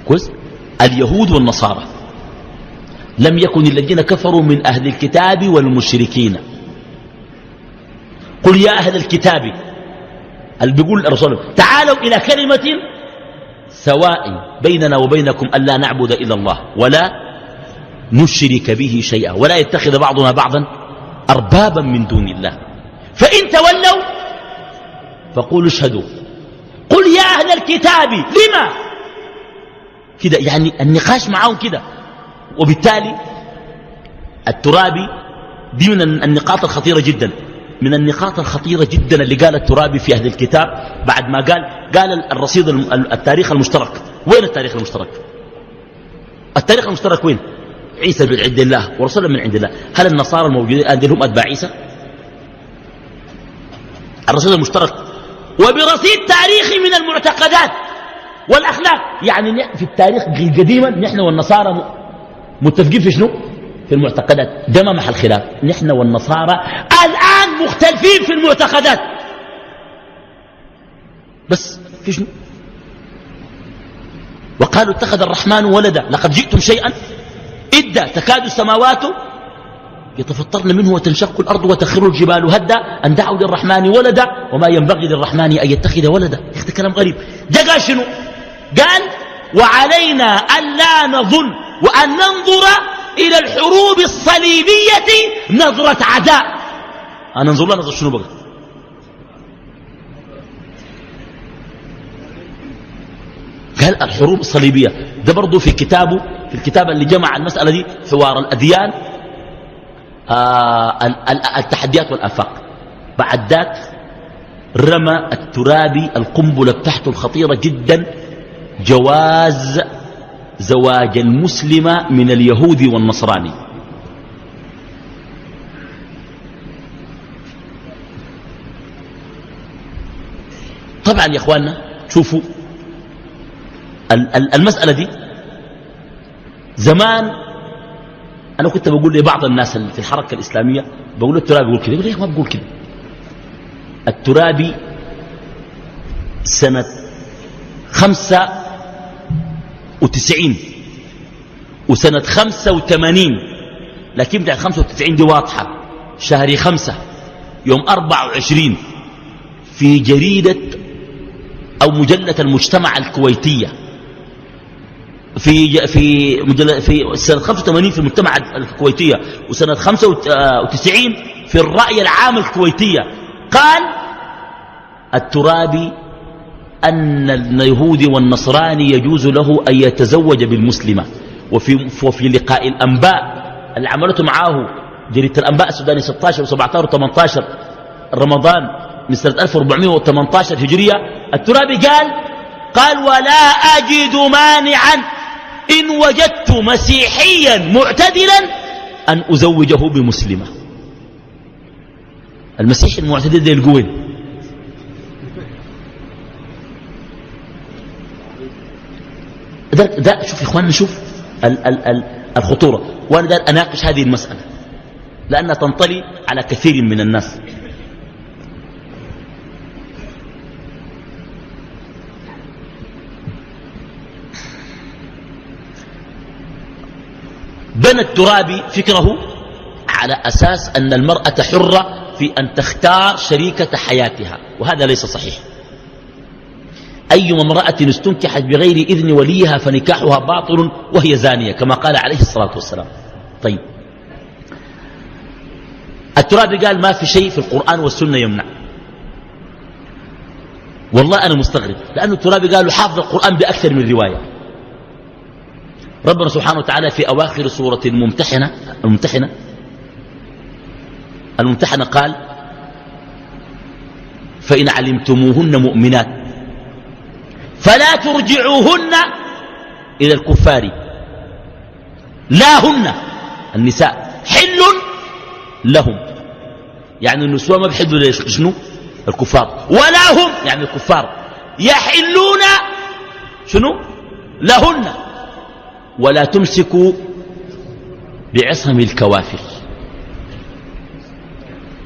كويس، اليهود والنصارى. لم يكن الذين كفروا من أهل الكتاب والمشركين. قل يا أهل الكتاب، اللي بيقول الرسول تعالوا إلى كلمة سواء بيننا وبينكم ألا نعبد إلا الله ولا نشرك به شيئا ولا يتخذ بعضنا بعضا أربابا من دون الله، فإن تولوا فقولوا اشهدوا. قل يا أهل الكتاب لما كده، يعني النقاش معهم كده. وبالتالي الترابي دي من النقاط الخطيرة جدا، من النقاط الخطيرة جدا اللي قال الترابي في أهل الكتاب بعد ما قال الرصيد التاريخ المشترك. وين التاريخ المشترك؟ التاريخ المشترك وين؟ عيسى من عند الله ورسوله من عند الله. هل النصارى الموجودين الآن هم أتباع عيسى؟ الرصيد المشترك وبرصيد تاريخي من المعتقدات والأخلاق. يعني في التاريخ قديما نحن والنصارى متفقين في شنو؟ في المعتقدات. ده ما محل خلاف. نحن والنصارى الآن مختلفين في المعتقدات بس في شنو؟ وقالوا اتخذ الرحمن ولدا لقد جئتم شيئا إدا تكاد السماوات يتفطرن منه وتنشق الأرض وتخر الجبال هدا أن دعوا للرحمن ولدا وما ينبغي للرحمن أن يتخذ ولدا. يا أخي كلام غريب. ده قال شنو؟ قال وعلينا أن لا نظن وأن ننظر إلى الحروب الصليبية نظرة عداء. أنا ننظر لها نظرة شنو بقى؟ قال الحروب الصليبية. ده برضو في كتابه، في الكتاب اللي جمع المسألة دي حوار الأديان التحديات والآفاق. بعد ذاك رمى الترابي القنبلة بتاعته الخطيرة جدا، جواز زواج المسلمة من اليهودي والنصراني. طبعا يا اخواننا شوفوا المسألة دي زمان أنا كنت بقول لبعض الناس في الحركة الإسلامية، بقول الترابي يقول كده، يقول ليه ما بقول كده؟ الترابي سنة 95 وسنة 85، لكن بتاعت 95 دي واضحة، شهر 5 يوم 24 في جريدة أو مجلة المجتمع الكويتية، في سنة 85 في المجتمع الكويتية، وسنة 95 في الرأي العام الكويتية، قال الترابي أن اليهودي والنصراني يجوز له أن يتزوج بالمسلمة. وفي لقاء الأنباء اللي عملته معاه جريدة الأنباء السوداني 16 و17 و18 رمضان من سنة 1418 هجرية، الترابي قال ولا أجد مانعا إن وجدت مسيحيا معتدلا أن أزوجه بمسلمة. المسيح المعتدل ده القوين. ده شوف يا إخواننا، شوف الخطورة. وأنا دار أناقش هذه المسألة لأنها تنطلي على كثير من الناس. بنى الترابي فكره على أساس أن المرأة حرة في أن تختار شريكة حياتها، وهذا ليس صحيح. أي امرأة استنكحت بغير إذن وليها فنكاحها باطل وهي زانية، كما قال عليه الصلاة والسلام. طيب، الترابي قال ما في شيء في القرآن والسنة يمنع. والله أنا مستغرب، لأن الترابي قالوا حافظ القرآن بأكثر من رواية. ربنا سبحانه وتعالى في أواخر سورة الممتحنة قال فإن علمتموهن مؤمنات فلا ترجعوهن إلى الكفار، لا هن النساء حل لهم، يعني النسوة ما بحلوا ليش شنو الكفار، ولا هم يعني الكفار يحلون شنو لهن، ولا تمسكوا بعصم الكوافر.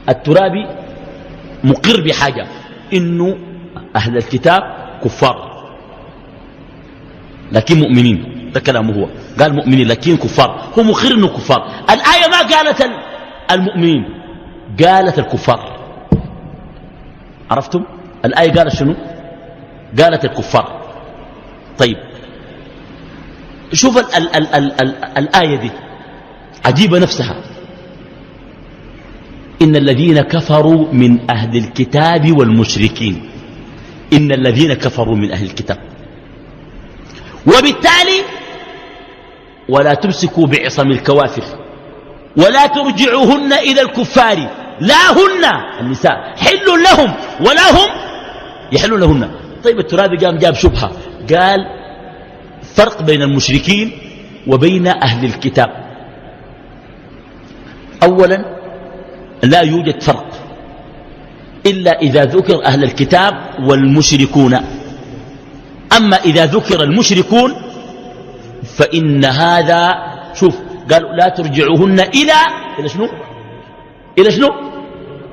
الترابي مقر بحاجة، إنه أهل الكتاب كفار لكن مؤمنين، ده كلامه هو، قال مؤمنين لكن كفار، هو مقر إنه كفار. الآية ما قالت المؤمنين، قالت الكفار. عرفتم؟ الآية قالت شنو؟ قالت الكفار. طيب شوف الآية دي عجيبة نفسها. إن الذين كفروا من أهل الكتاب والمشركين، إن الذين كفروا من أهل الكتاب، وبالتالي ولا تمسكوا بعصم الكوافر ولا ترجعوهن إلى الكفار، لا هن النساء حل لهم ولا هم يحلون لهن. طيب الترابي قام جاب شبهة، قال فرق بين المشركين وبين أهل الكتاب. أولا لا يوجد فرق إلا إذا ذكر أهل الكتاب والمشركون. أما إذا ذكر المشركون فإن هذا، شوف قالوا لا ترجعوهن إلى شنو؟ إلى شنو؟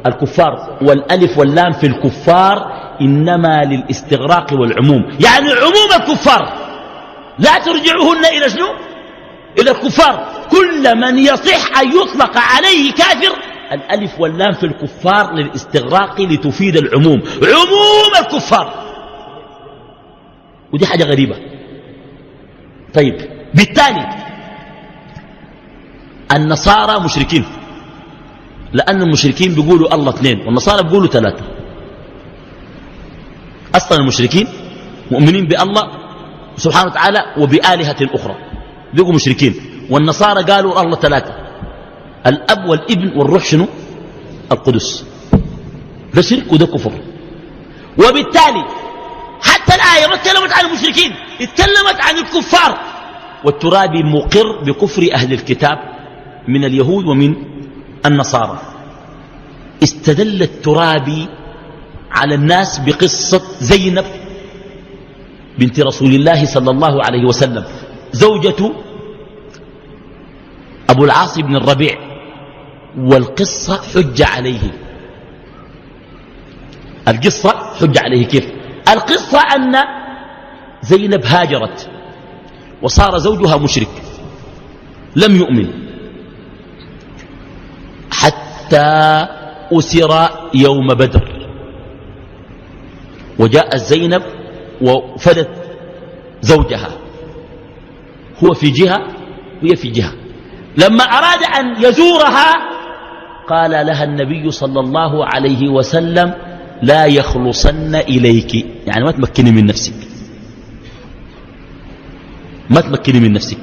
الكفار، والألف واللام في الكفار إنما للاستغراق والعموم، يعني عموم الكفار. لا ترجعوهن إلى شنو؟ إلى الكفار، كل من يصح أن يطلق عليه كافر. الألف واللام في الكفار للاستغراق لتفيد العموم، عموم الكفار، ودي حاجة غريبة. طيب بالتالي النصارى مشركين، لأن المشركين بيقولوا الله اثنين والنصارى بيقولوا ثلاثة. أصلا المشركين مؤمنين بالله سبحانه وتعالى وبآلهة أخرى، بيقوا مشركين. والنصارى قالوا الله ثلاثة، الأب والابن والروح شنو القدس. ده شرك وده كفر. وبالتالي حتى الآية ما اتكلمت عن المشركين، اتكلمت عن الكفار. والترابي مقر بكفر أهل الكتاب من اليهود ومن النصارى. استدل الترابي على الناس بقصة زينب بنت رسول الله صلى الله عليه وسلم، زوجة أبو العاص بن الربيع، والقصة حج عليه. القصة حج عليه كيف؟ القصة أن زينب هاجرت وصار زوجها مشرك لم يؤمن حتى أسر يوم بدر، وجاءت زينب وفدت زوجها، هو في جهة وهي في جهة. لما أراد أن يزورها قال لها النبي صلى الله عليه وسلم لا يخلصن إليك، يعني ما تمكني من نفسك، ما تمكني من نفسك.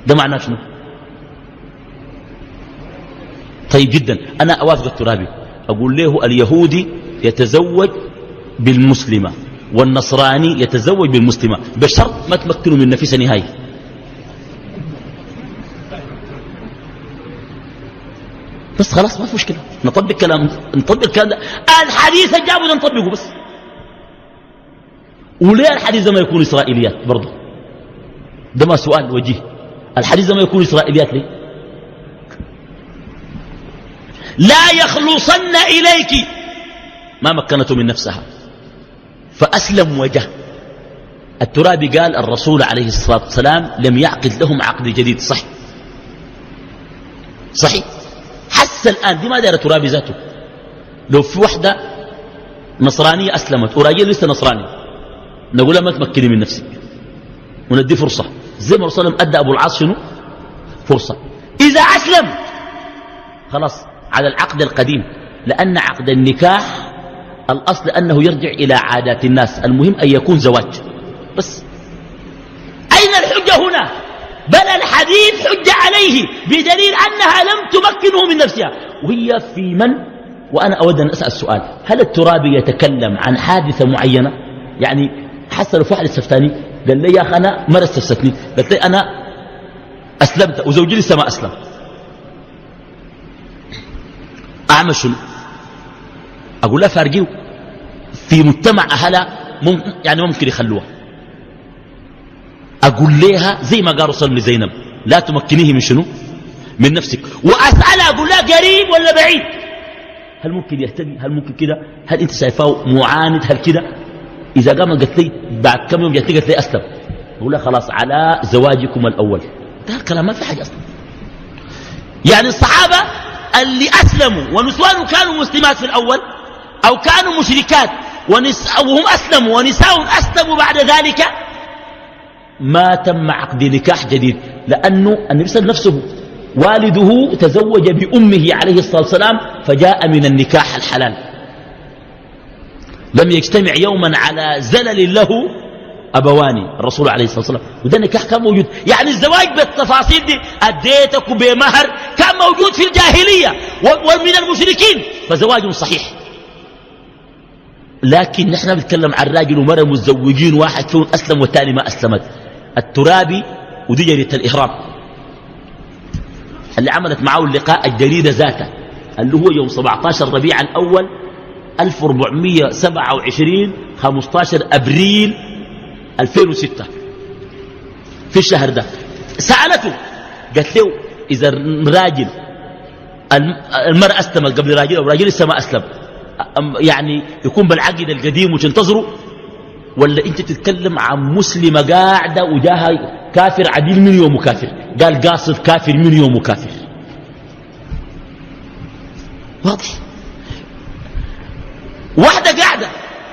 ده معناه شنو؟ طيب جدا، أنا أوافق الترابي، أقول له اليهودي يتزوج بالمسلمة والنصراني يتزوج بالمسلمة بشرط ما تمكنوا من نفسه نهائي. بس خلاص ما في مشكلة، نطبق الكلام ده. الحديث جابوا ده نطبقه بس. وليه الحديث ده ما يكون إسرائيليات برضه؟ ده ما سؤال وجيه. الحديث ده ما يكون إسرائيليات ليه؟ لا يخلصن إليك ما مكنته من نفسها فأسلم وجه. الترابي قال الرسول عليه الصلاة والسلام لم يعقد لهم عقد جديد. صحيح. حس الآن دي ما دايرة ترابي ذاته. لو في وحدة نصرانية أسلمت وراجل لسه نصراني نقول لها ما تمكني من نفسك وندي فرصة زي ما الرسول أدى أبو العاص شنو فرصة. إذا أسلم خلاص على العقد القديم، لأن عقد النكاح الأصل أنه يرجع إلى عادات الناس، المهم أن يكون زواج بس. أين الحجة هنا؟ بل الحديث حجة عليه بدليل أنها لم تمكنه من نفسها. وهي في من؟ وأنا أود أن أسأل السؤال، هل الترابي يتكلم عن حادثة معينة؟ يعني حصل في واحد استفتاني قال لي يا أخي أنا مرة استفتني، قلت لي أنا أسلمت وزوجي لسه ما أسلم، أعمل شنو؟ أقول لا فارقيه في مجتمع أهلها يعني ممكن يخلوها. أقول لها زي ما قال رسول لزينب لا تمكنيه من شنو من نفسك، وأسألها أقول لها قريب ولا بعيد، هل ممكن يهتدي، هل ممكن كده، هل أنت شايفاه معاند، هل كده. إذا قام قلت لي بعد كم يوم جات لي قلت لي أسلم، أقول لها خلاص على زواجكم الأول. ده الكلام ما في حاجة أصلا. يعني الصحابة اللي أسلموا ونسوان كانوا مسلمات في الأول أو كانوا مشركات وهم أسلموا ونساء أسلموا بعد ذلك ما تم عقد نكاح جديد، لأنه النبي صلى الله عليه وسلم نفسه والده تزوج بأمه عليه الصلاة والسلام فجاء من النكاح الحلال، لم يجتمع يوما على زلل له أبوان الرسول عليه الصلاة والسلام، وده النكاح كان موجود. يعني الزواج بالتفاصيل دي أديتك بمهر كان موجود في الجاهلية ومن المشركين، فزواج صحيح. لكن نحن بنتكلم عن راجل ومرأة متزوجين، واحد فيهم أسلم والثاني ما أسلمت. الترابي ودي جريدة الإهرام اللي عملت معه اللقاء الجريدة ذاته اللي هو يوم 17 ربيع الأول 1427 15 أبريل 2006 في الشهر ده. سألته قالت له إذا راجل المرأة أسلمت قبل راجل أو راجل لسه ما أسلم يعني يكون بالعقد القديم وتنتظروا، ولا أنت تتكلم عن مسلمة قاعدة وجاها كافر عديل من يوم كافر، قال قاصد كافر من يوم كافر. واضح. واحدة قاعدة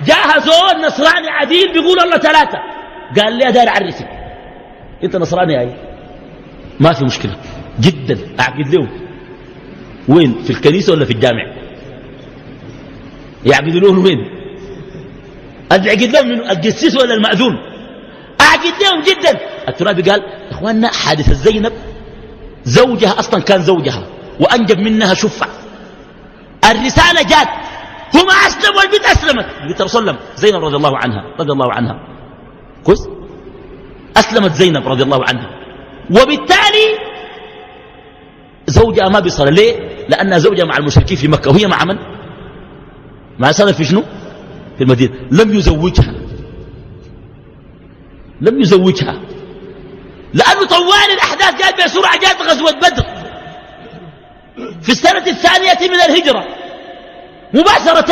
جاها زول نصراني عديل بيقول الله ثلاثة، قال لي داير اعرفك انت نصراني اي ما في مشكلة جدا، اعقد له وين؟ في الكنيسة ولا في الجامع؟ يعقد له وين؟ اعقد له من الجسيس ولا المأذون؟ اعقد لهم جدا. الترابي قال اخواننا حادثة زينب زوجها اصلا كان زوجها وانجب منها شفع، الرسالة جات هما أسلموا والبنت أسلمت، البنت رسول الله زينب رضي الله عنها كويس، أسلمت زينب رضي الله عنها، وبالتالي زوجها ما بيصل. ليه؟ لأنها زوجها مع المشركين في مكة وهي مع من؟ مع سنة في شنو؟ في المدينة. لم يزوجها لأنه طوال الأحداث جاءت بسرعة، جاءت غزوة بدر في السنة الثانية من الهجرة مباشرة،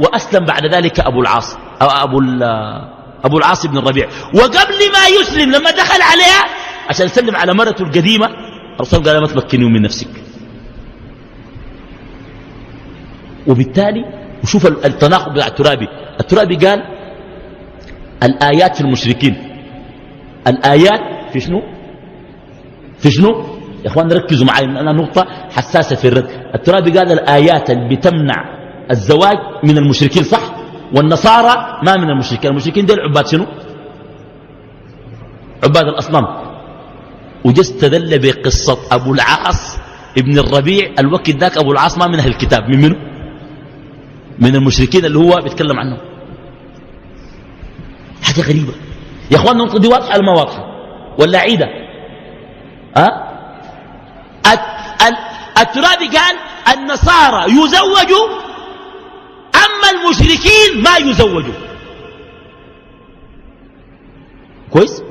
وأسلم بعد ذلك أبو العاص أو أبو العاص بن الربيع. وقبل ما يسلم لما دخل عليها عشان يسلم على مرته القديمة الرسول قال ما تمكني من نفسك. وبالتالي وشوف التناقض بتاع الترابي قال الآيات في المشركين، الآيات في شنو يا اخوان ركزوا معي، انا نقطة حساسة في الرد. الترابي قال الآيات اللي بتمنع الزواج من المشركين صح، والنصارى ما من المشركين. المشركين دول عباد شنو؟ عباد الأصنام. وجستدل بقصة أبو العاص ابن الربيع الوقت ذاك أبو العاص ما من أهل الكتاب، من منه؟ من المشركين اللي هو بيتكلم عنه. حاجة غريبة يا اخوان. النقطة دي واضحة ولا ما واضحة ولا عيدة؟ الترابي قال النصارى يزوجوا، أما المشركين ما يزوجوا. كويس؟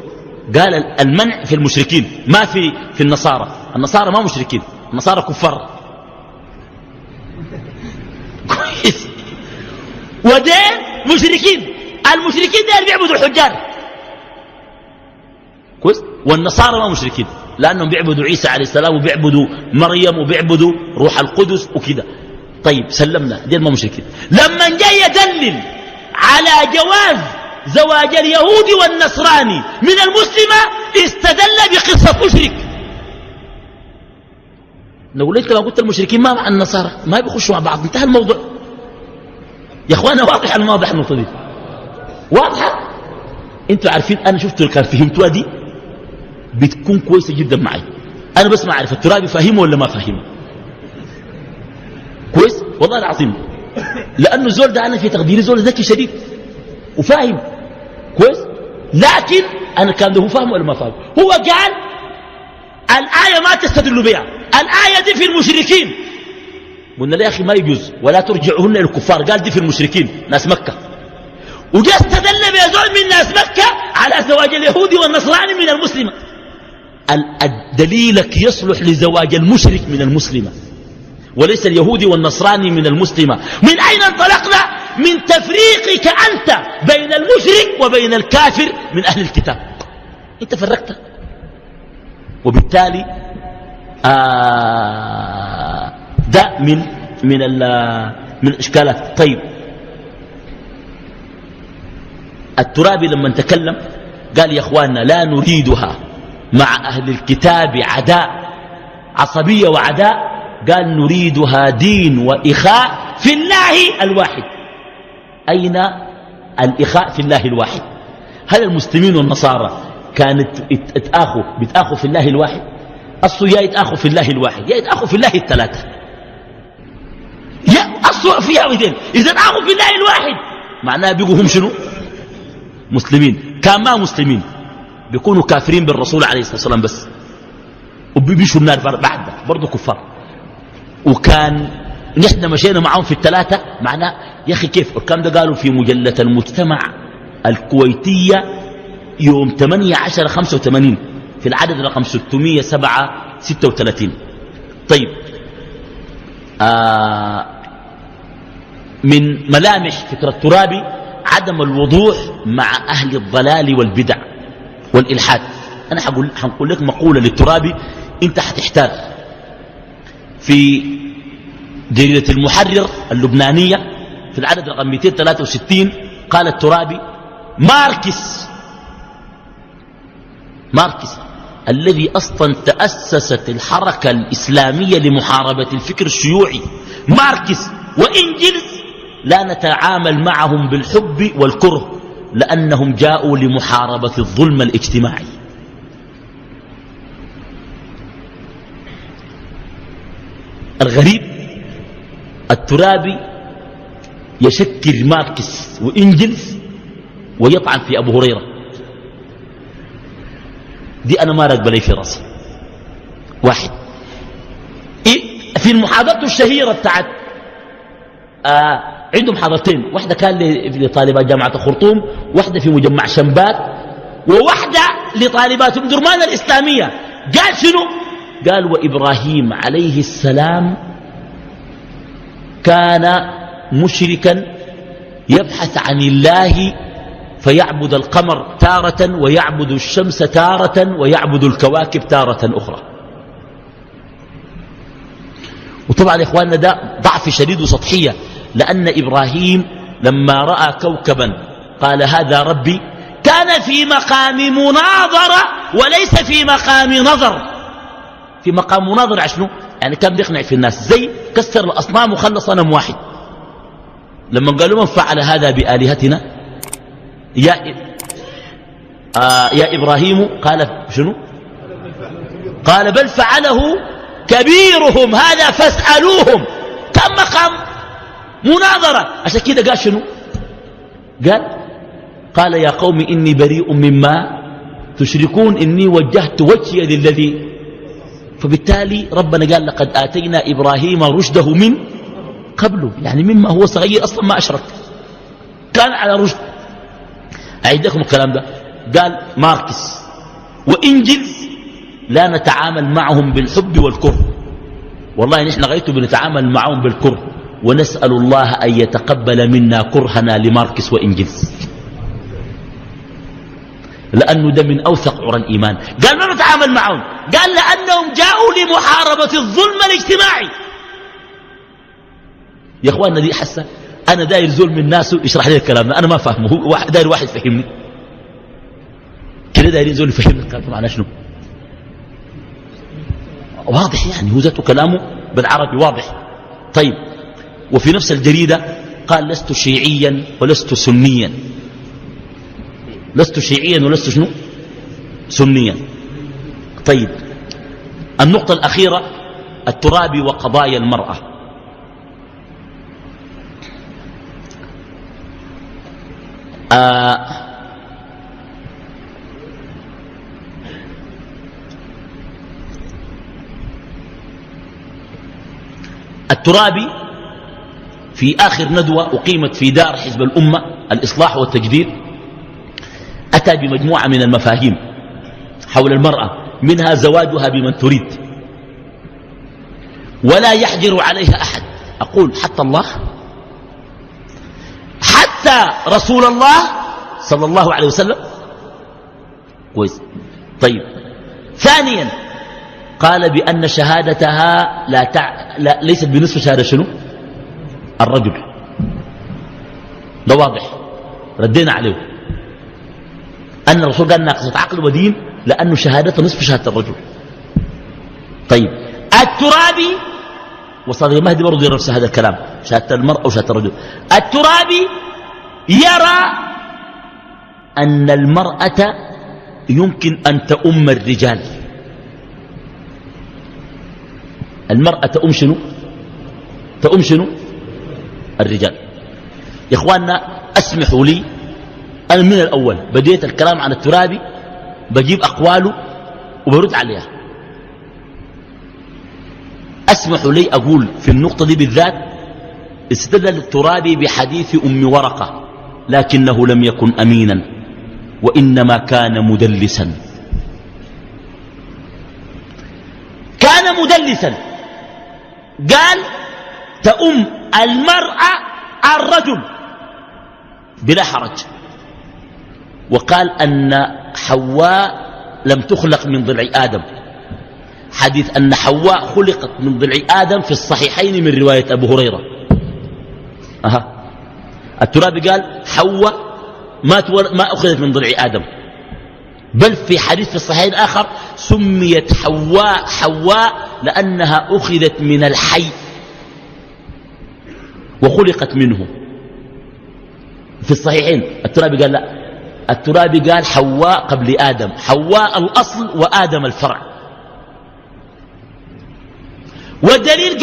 قال المنع في المشركين ما في النصارى. النصارى ما مشركين، النصارى كفار. كويس؟ ودين مشركين، المشركين دين بيعبدوا الحجار. كويس؟ والنصارى ما مشركين لأنهم بيعبدوا عيسى عليه السلام وبيعبدوا مريم وبيعبدوا روح القدس وكده. طيب سلمنا، دين ما مشركين. لما جاي يدلل على جواز زواج اليهودي والنصراني من المسلمة استدل بقصة مشرك. نقول انت ما قلت المشركين ما مع النصارى ما بيخشوا مع بعض، انتهى الموضوع. يا اخوانا واضح الموضوع النقطة دي واضحة. انتوا عارفين انا شفتوا اللي كان فهمتوها دي بتكون كويسة جدا معي. انا بس ما اعرف الترابي فاهمه ولا ما فاهمه. كويس والله العظيم، لانه زول ده انا في تقديري زول ذكي شديد وفاهم كويس، لكن انا كان ده هو فاهم ولا ما فاهم. هو قال الايه ما تستدل بها، الايه دي في المشركين. قلنا له يا اخي ما يجوز ولا ترجعهن الى الكفار، قال دي في المشركين ناس مكه، وجاء استدل بزول من ناس مكه على زواج اليهودي والنصراني من المسلمه. دليلك يصلح لزواج المشرك من المسلمه وليس اليهودي والنصراني من المسلمة. من أين انطلقنا؟ من تفريقك أنت بين المشرك وبين الكافر من أهل الكتاب. أنت فرقت، وبالتالي ده من الإشكالات. طيب الترابي لما تكلم قال يا أخواننا لا نريدها مع أهل الكتاب عداء، عصبية وعداء، قال نريدها دين وإخاء في الله الواحد. أين الإخاء في الله الواحد؟ هل المسلمين والنصارى كانت بتآخوا في الله الواحد؟ أصل يا يتآخوا في الله الواحد يا يتآخوا في الله الثلاثة، يا أصل فيها وذين. إذا آخوا في الله الواحد معناها بيقوا هم شنو؟ مسلمين. كان ما مسلمين بيكونوا كافرين بالرسول عليه الصلاة والسلام بس، وبيبيشوا النار بعد برضو كفار. وكان نحن مشينا معهم في الثلاثة معناه يا أخي كيف. الكلام ده قالوا في مجلة المجتمع الكويتية يوم 18/85 في العدد رقم 636. طيب من ملامح فكرة الترابي عدم الوضوح مع أهل الضلال والبدع والإلحاد. أنا حنقول لك مقولة للترابي أنت حتحتاج. في جريدة المحرر اللبنانية في العدد رقم 263 قال الترابي ماركس الذي أصلا تأسست الحركة الإسلامية لمحاربة الفكر الشيوعي، ماركس وإنجلز لا نتعامل معهم بالحب والكره لأنهم جاءوا لمحاربة الظلم الاجتماعي. الغريب الترابي يشكر ماركس وإنجلز ويطعن في أبو هريرة. دي أنا ما راكبة لي في راسي. واحد في المحاضرة الشهيرة بتاعت عندهم محاضرتين، واحدة كان لطالبات جامعة الخرطوم، واحدة في مجمع شنبات، وواحدة لطالبات ام درمان الإسلامية. قال شنو؟ قال وإبراهيم عليه السلام كان مشركا يبحث عن الله فيعبد القمر تارة ويعبد الشمس تارة ويعبد الكواكب تارة أخرى. وطبعا يا إخواننا ده ضعف شديد وسطحية، لأن إبراهيم لما رأى كوكبا قال هذا ربي كان في مقام مناظرة وليس في مقام نظر. في مقام مناظرة عشنو؟ يعني كان بيقنع في الناس، زي كسر الأصنام وخلى صنم واحد. لما قالوا من فعل هذا بآلهتنا يا إبراهيم قال شنو؟ قال بل فعله كبيرهم هذا فاسألوهم. كم مقام مناظرة. عشان كده قال شنو؟ قال يا قوم إني بريء مما تشركون إني وجهت وجهي للذي فبالتالي ربنا قال لقد آتينا إبراهيم رشده من قبله، يعني مما هو صغير أصلا ما أشرك، كان على رشد. أعيد لكم الكلام ده. قال ماركس وإنجلز لا نتعامل معهم بالحب والكره، والله نحن غايته بنتعامل معهم بالكره، ونسأل الله أن يتقبل منا كرهنا لماركس وإنجلز، لأنه ده من أوثق عرى الإيمان. قال ما نتعامل معهم، قال لأنهم جاءوا لمحاربة الظلم الاجتماعي. يا أخواننا دي حسة أنا داير زول من الناس يشرح لي الكلام ده، أنا ما فاهمه، هو داير واحد يفهمني كده، دايرين زول يفهمني الكلام على شنو. واضح يعني، هو ذاته كلامه بالعربي واضح. طيب، وفي نفس الجريدة قال لست شيعيا ولست سنيا، لست شيعيا ولست شنو سنيا. طيب، النقطة الأخيرة الترابي وقضايا المرأة. الترابي في آخر ندوة أقيمت في دار حزب الأمة الإصلاح والتجديد أتى بمجموعة من المفاهيم حول المرأة، منها زواجها بمن تريد ولا يحجر عليها أحد. أقول حتى الله، حتى رسول الله صلى الله عليه وسلم. كويس. طيب، ثانيا قال بأن شهادتها ليست بنصف شهادة شنو الرجل. ده واضح، ردينا عليه أن الرسول قال ناقصة عقل ودين لأنه شهادته نصف شهادة الرجل. طيب، الترابي وصل المهدي برضو يرى نفس هذا الكلام، شهادة المرأة وشهادة الرجل. الترابي يرى أن المرأة يمكن أن تؤم الرجال. المرأة تؤم شنو؟ تؤم شنو؟ الرجال. يا إخواننا أسمحوا لي، أنا من الأول بديت الكلام عن الترابي بجيب أقواله وبرد عليها. أسمحوا لي أقول في النقطة دي بالذات استدل الترابي بحديث أم ورقة لكنه لم يكن أمينا وإنما كان مدلسا. كان مدلسا. قال تؤم المرأة الرجل بلا حرج، وقال أن حواء لم تخلق من ضلع آدم. حديث أن حواء خلقت من ضلع آدم في الصحيحين من رواية أبو هريرة. الترابي قال حواء ما أخذت من ضلع آدم، بل في حديث في الصحيحين آخر سميت حواء لأنها أخذت من الحي وخلقت منه. في الصحيحين الترابي قال لا، الترابي قال حواء قبل آدم، حواء الأصل وآدم الفرع. والدليل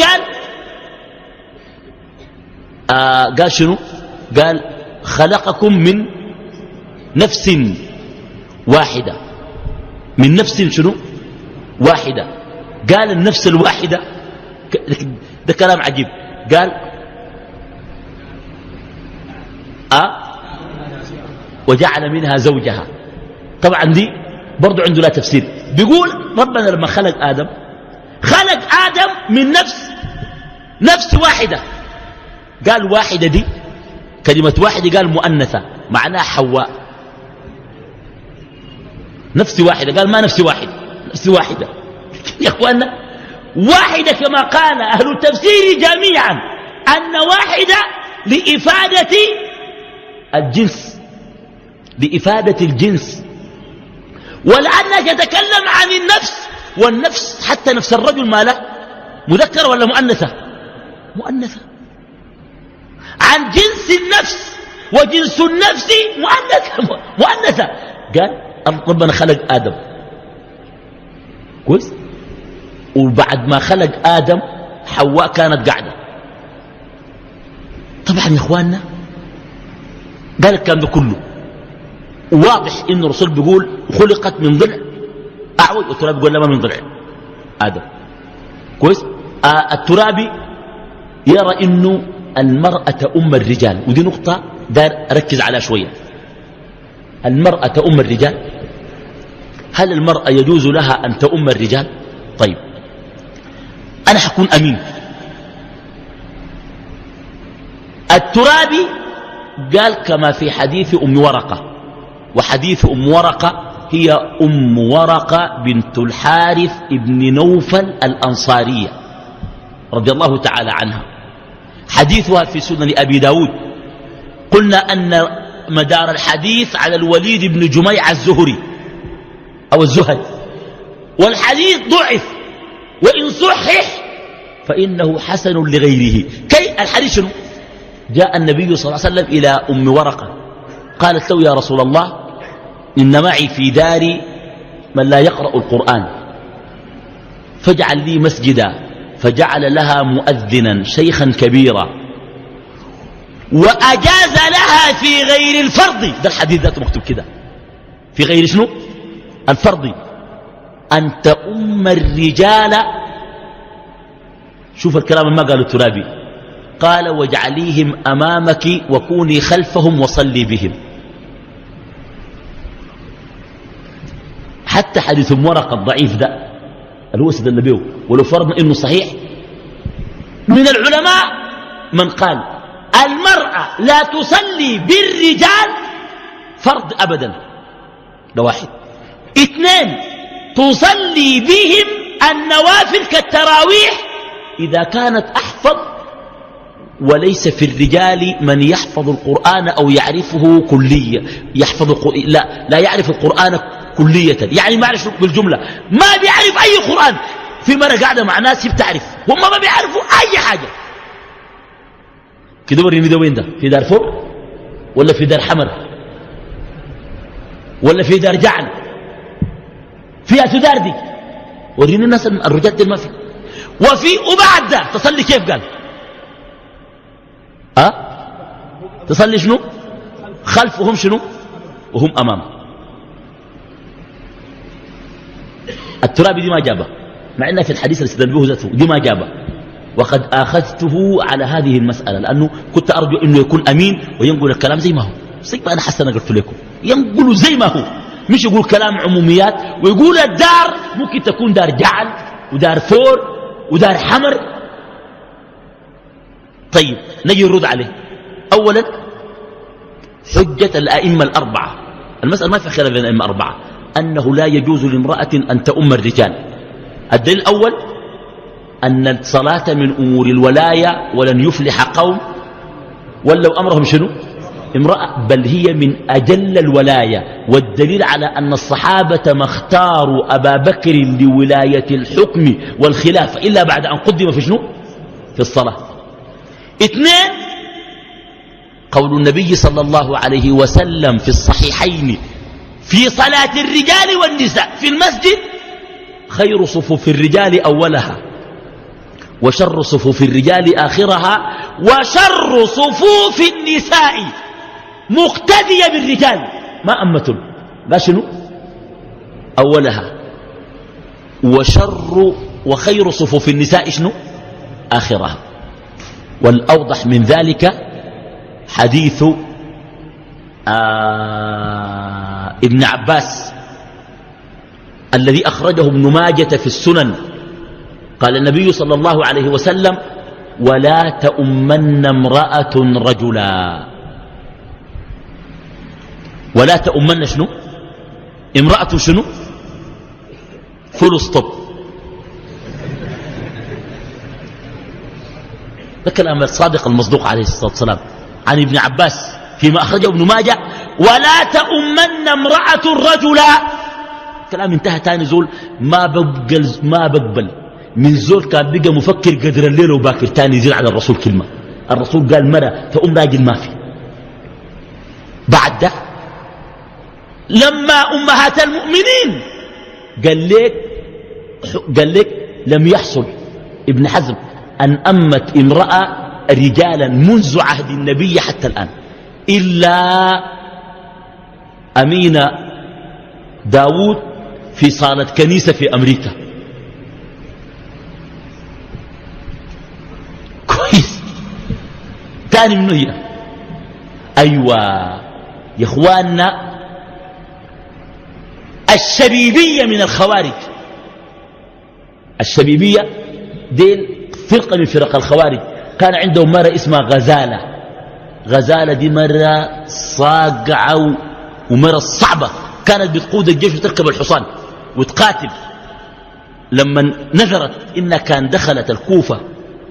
قال شنو؟ قال خلقكم من نفس واحدة، من نفس شنو واحدة. قال النفس الواحدة، ده كلام عجيب. قال وجعل منها زوجها. طبعا دي برضو عنده لا تفسير. بيقول ربنا لما خلق آدم من نفس واحدة. قال واحدة دي كلمة واحدة قال مؤنثة معناها حواء. نفس واحدة، قال ما نفس واحد، نفس واحدة. يا أخوانا واحدة كما قال أهل التفسير جميعا أن واحدة لإفادة الجنس، لإفادة الجنس، ولأنك تتكلم عن النفس، والنفس حتى نفس الرجل ما له مذكر ولا مؤنثة؟ مؤنثة. عن جنس النفس، وجنس النفس مؤنثة. قال ربنا خلق آدم كويس، وبعد ما خلق آدم حواء كانت قاعدة. طبعا يا إخواننا قال الكلام ده كله واضح إن الرسول بيقول خلقت من ضلع أعوج، والتراب بيقول لا ما من ضلع. آدم. كويس. الترابي يرى إنه المرأة أم الرجال، ودي نقطة دار أركز عليها شوية. المرأة أم الرجال، هل المرأة يجوز لها أن تؤم الرجال؟ طيب أنا حكون أمين. الترابي قال كما في حديث أم ورقة، وحديث أم ورقة هي أم ورقة بنت الحارث ابن نوفل الأنصارية رضي الله تعالى عنها، حديثها في سنن أبي داود. قلنا أن مدار الحديث على الوليد بن جميع الزهري أو الزهري، والحديث ضعف، وإن صحح فإنه حسن لغيره. كي الحديث شنو؟ جاء النبي صلى الله عليه وسلم إلى أم ورقة قالت له يا رسول الله إن معي في داري من لا يقرأ القرآن فاجعل لي مسجدا، فجعل لها مؤذنا شيخا كبيرا، وأجاز لها في غير الفرض، ده الحديث ذاته مكتوب كده، في غير شنو؟ الفرض، أن تؤم الرجال. شوف الكلام ما قاله الترابي، قال واجعليهم أمامك وكوني خلفهم وصلي بهم. حتى حديث ورقة الضعيف ده الوسد النبي ولو فرضنا إنه صحيح، من العلماء من قال المرأة لا تصلي بالرجال فرض أبدا، ده واحد. اثنين، تصلي بهم النوافل كالتراويح إذا كانت أحفظ، وليس في الرجال من يحفظ القرآن أو يعرفه كلية، لا يعرف القرآن كلية، يعني ما يعرف بالجملة، ما بيعرف أي قرآن. في مرة قاعدة مع ناس بتعرف، هم ما بيعرفوا أي حاجة. كده وريني ده وين ده؟ في دار فور ولا في دار حمر ولا في دار جعل؟ فيها تدار دي، وريني الناس الرجال دي ما في. وبعد ده تصلي كيف؟ قال تصلي شنو؟ خلف وهم شنو؟ وهم أمام. الترابي دي ما جابه، مع انها في الحديث اللي استدل ذاته دي ما جابه، وقد آخذته على هذه المسألة لأنه كنت أرجو أنه يكون أمين وينقل الكلام زي ما هو، زي ما أنا حسنا قلت لكم، ينقلوا زي ما هو، مش يقول كلام عموميات ويقول الدار ممكن تكون دار جعل ودار فور ودار حمر. طيب نجي نرد عليه. أولا حجة الأئمة الأربعة، المسألة ما في خلاف بين الأئمة الأربعة أنه لا يجوز لامرأة أن تؤم الرجال. الدليل الأول أن الصلاة من أمور الولاية، ولن يفلح قوم ولو أمرهم شنو؟ امرأة، بل هي من أجل الولاية. والدليل على أن الصحابة ما اختاروا أبا بكر لولاية الحكم والخلافة إلا بعد أن قدم في شنو؟ في الصلاة. اثنين، قول النبي صلى الله عليه وسلم في الصحيحين في صلاة الرجال والنساء في المسجد: خير صفوف الرجال أولها، وشر صفوف الرجال آخرها، وشر صفوف النساء مقتدية بالرجال ما أمة. لا شنو؟ أولها، وخير صفوف النساء شنو؟ آخرها. والأوضح من ذلك حديث ابن عباس الذي أخرجه ابن ماجة في السنن. قال النبي صلى الله عليه وسلم: ولا تؤمن امرأة رجلا. ولا تؤمن شنو؟ امرأة شنو؟ فول ستوب. ده كلام الصادق المصدوق عليه الصلاة والسلام عن ابن عباس فيما أخرجه ابن ماجه: ولا تؤمن امرأة رجلا. كلام انتهى. تاني زول ما بقبل من زول كان بقى مفكر قدر الليل وباكر تاني يزيل على الرسول كلمة. الرسول قال مرة تؤم راجل ما في. بعد ده لما أمهات المؤمنين قال لك لم يحصل ابن حزم أن أمت امرأة رجالا منذ عهد النبي حتى الآن إلا أمينة داود في صالة كنيسة في أمريكا. الثاني منه هي. أيوة يا إخواننا، الشبيبية من الخوارج. الشبيبية ديل فرقة من فرق الخوارج. كان عندهم مرة اسمها غزالة. غزالة دي مرة صاقعة ومرة صعبة، كانت بتقود الجيش وتركب الحصان وتقاتل. لما نذرت إنها كان دخلت الكوفة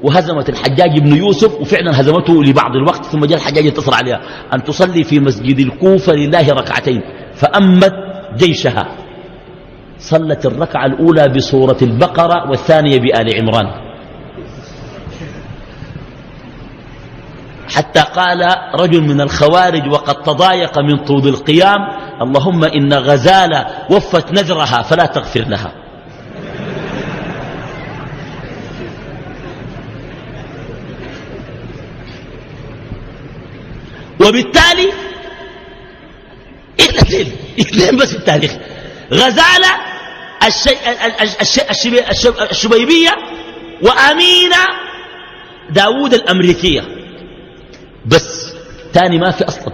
وهزمت الحجاج بن يوسف، وفعلا هزمته لبعض الوقت، ثم جاء الحجاج يتصل عليها أن تصلي في مسجد الكوفة لله ركعتين، فأمت جيشها. صلت الركعة الأولى بسورة البقرة والثانية بآل عمران، حتى قال رجل من الخوارج وقد تضايق من طول القيام: اللهم إن غزالة وفت نذرها فلا تغفر لها. وبالتالي اثنين بس في التاريخ: غزالة الشبيبية وأمينة داوود الأمريكية، بس تاني ما في أصلا.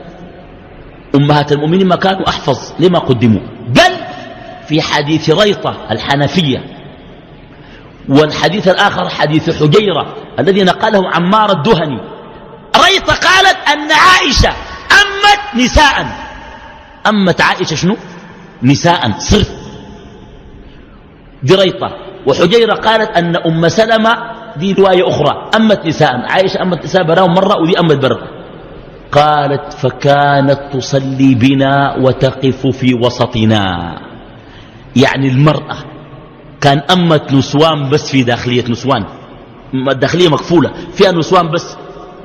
أمهات المؤمنين ما كانوا أحفظ لما قدموا. بل في حديث ريطة الحنفية، والحديث الآخر حديث حجيرة الذي نقله عمار الدهني، ريطة قالت أن عائشة أمت نساء. أمت عائشة شنو؟ نساء صرف، دي ريطة. وحجيرة قالت أن أم سلمة، دي رواية أخرى، أمت نساء. عائشة أمت نساء براهم مرة، ودي أمت برا. قالت: فكانت تصلي بنا وتقف في وسطنا. يعني المرأة كان أمت نسوان بس في داخلية نسوان، الداخلية مقفولة فيها نسوان بس،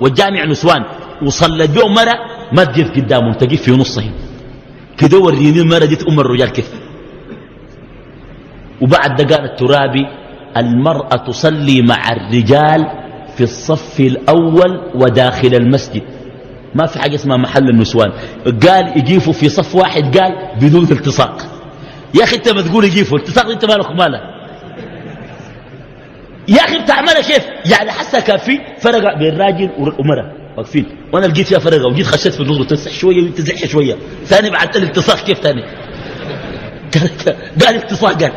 والجامع نسوان، وصلت بهم مرة ما تقف قدامهم، تقف في نصهم كده. وريني المرة دي أم الرجال كيف. وبعد ده قال الترابي: المرأة تصلي مع الرجال في الصف الأول وداخل المسجد، ما في حاجة اسمها محل النسوان. قال يجيفوا في صف واحد، قال بدون التصاق. يا أخي أنت ما تقول يجيفوا التصاق، أنت مالك ومالك يا أخي؟ بتعملها كيف يعني؟ حسا كان في فرق بين راجل ومرأة واقفين، وأنا لقيت فيها فرقة، وجيت خشيت في النص تزح شوية وتزح شوية، ثاني بعد الالتصاق كيف ثاني؟ قال التصاق. قال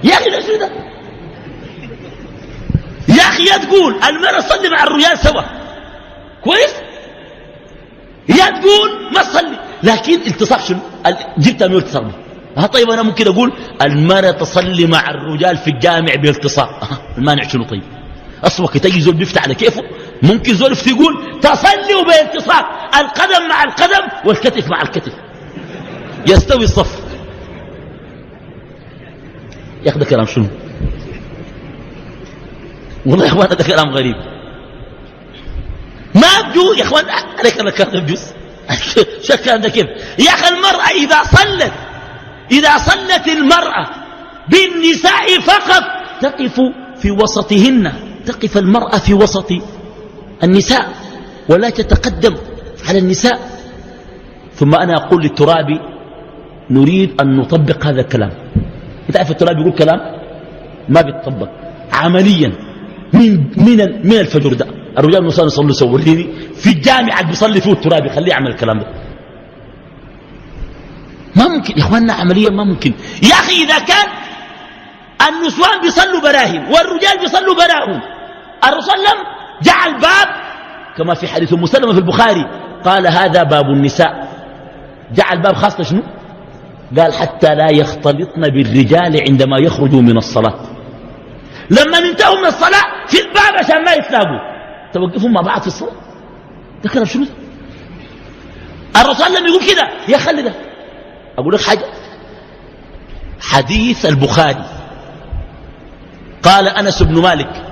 يا أخي ليش ده؟ يا أخي يا تقول المرأة تصلي مع الرجال سوا كويس، يا تقول ما تصلي، لكن التصاق شنو؟ جبتها من التصاق. طيب أنا ممكن أقول المرأة تصلي مع الرجال في الجامع بالتصاق، المانع شنو؟ طيب أصوك تجي زول بيفتح على كيفه، ممكن زول يقول تصلي بالتصاق، القدم مع القدم والكتف مع الكتف يستوي الصف. يا أخي ده كلام شنو؟ والله يا أخوان ده كلام غريب ما بجوز يا أخوان. عليك أنا كلام بجوز شو الكلام ده كيف يا أخي؟ المرأة إذا صلت المرأة بالنساء فقط تقف في وسطهن، تقف المرأة في وسط النساء ولا تتقدم على النساء. ثم أنا أقول للترابي: نريد أن نطبق هذا الكلام. انت عارف الترابي يقول كلام ما بيتطبق عمليا. من الفجر ده الرجال نصلي يصلوا سوريني في الجامعة بيصلي فيه الترابي، خليه يعمل الكلام ده. ما ممكن يا اخواننا، عمليا ما ممكن. يا اخي اذا كان النسوان بيصلوا براهم والرجال بيصلوا براهم، الرسول جعل باب كما في حديث ام سلمة في البخاري، قال: هذا باب النساء. جعل باب خاص شنو؟ قال: حتى لا يختلطن بالرجال عندما يخرجوا من الصلاة. لما انتهوا من الصلاة في الباب عشان ما يتلاقوا، توقفهم مع بعض في الصلاة. ده كلام شنو؟ الرسول لم يقول كده يا خلي ده. أقول لك حاجة، حديث البخاري قال أنس بن مالك: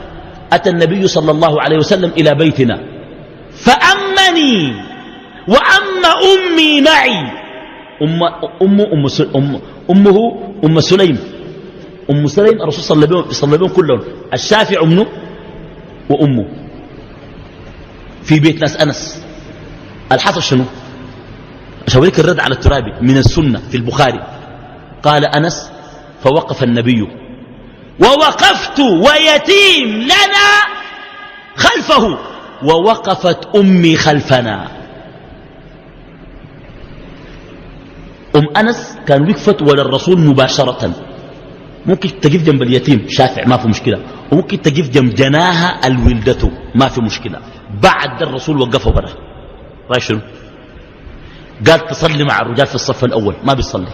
أتى النبي صلى الله عليه وسلم إلى بيتنا فأمني وأم أمي معي. أمه أم سليم. أم سليم الرسول صلى بهم كلهم، الشافع منه وأمه في بيت ناس أنس. الحصل شنو؟ أشاوريك الرد على الترابي من السنة في البخاري. قال أنس: فوقف النبي ووقفت ويتيم لنا خلفه، ووقفت أمي خلفنا. أنس كان وقفت ولا الرسول مباشرة، ممكن تقف جنب اليتيم شافع ما في مشكلة، وممكن تقف جنب جناها الولدته ما في مشكلة. بعد الرسول وقفه برا. رأي شنو؟ قال تصلي مع الرجال في الصف الأول، ما بيصلي.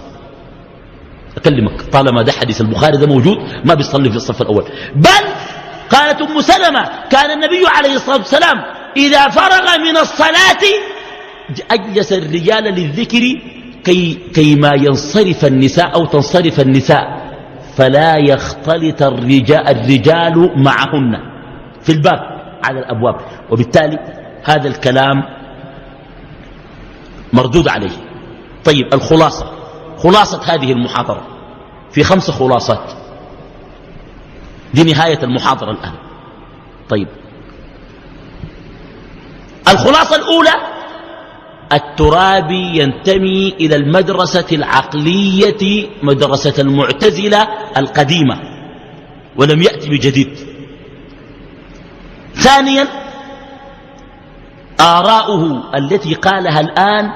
أكلمك طالما ده حديث البخاري ده موجود، ما بيصلي في الصف الأول. بل قالت أم سلمة كان النبي عليه الصلاة والسلام إذا فرغ من الصلاة أجلس الرجال للذكر كيما ينصرف النساء أو تنصرف النساء، فلا يختلط الرجال معهن في الباب على الأبواب. وبالتالي هذا الكلام مردود عليه. طيب الخلاصة، خلاصة هذه المحاضرة في 5 خلاصات. دي نهاية المحاضرة الآن. طيب الخلاصة الأولى: الترابي ينتمي إلى المدرسة العقلية، مدرسة المعتزلة القديمة، ولم يأتي بجديد. ثانيا: آراؤه التي قالها الآن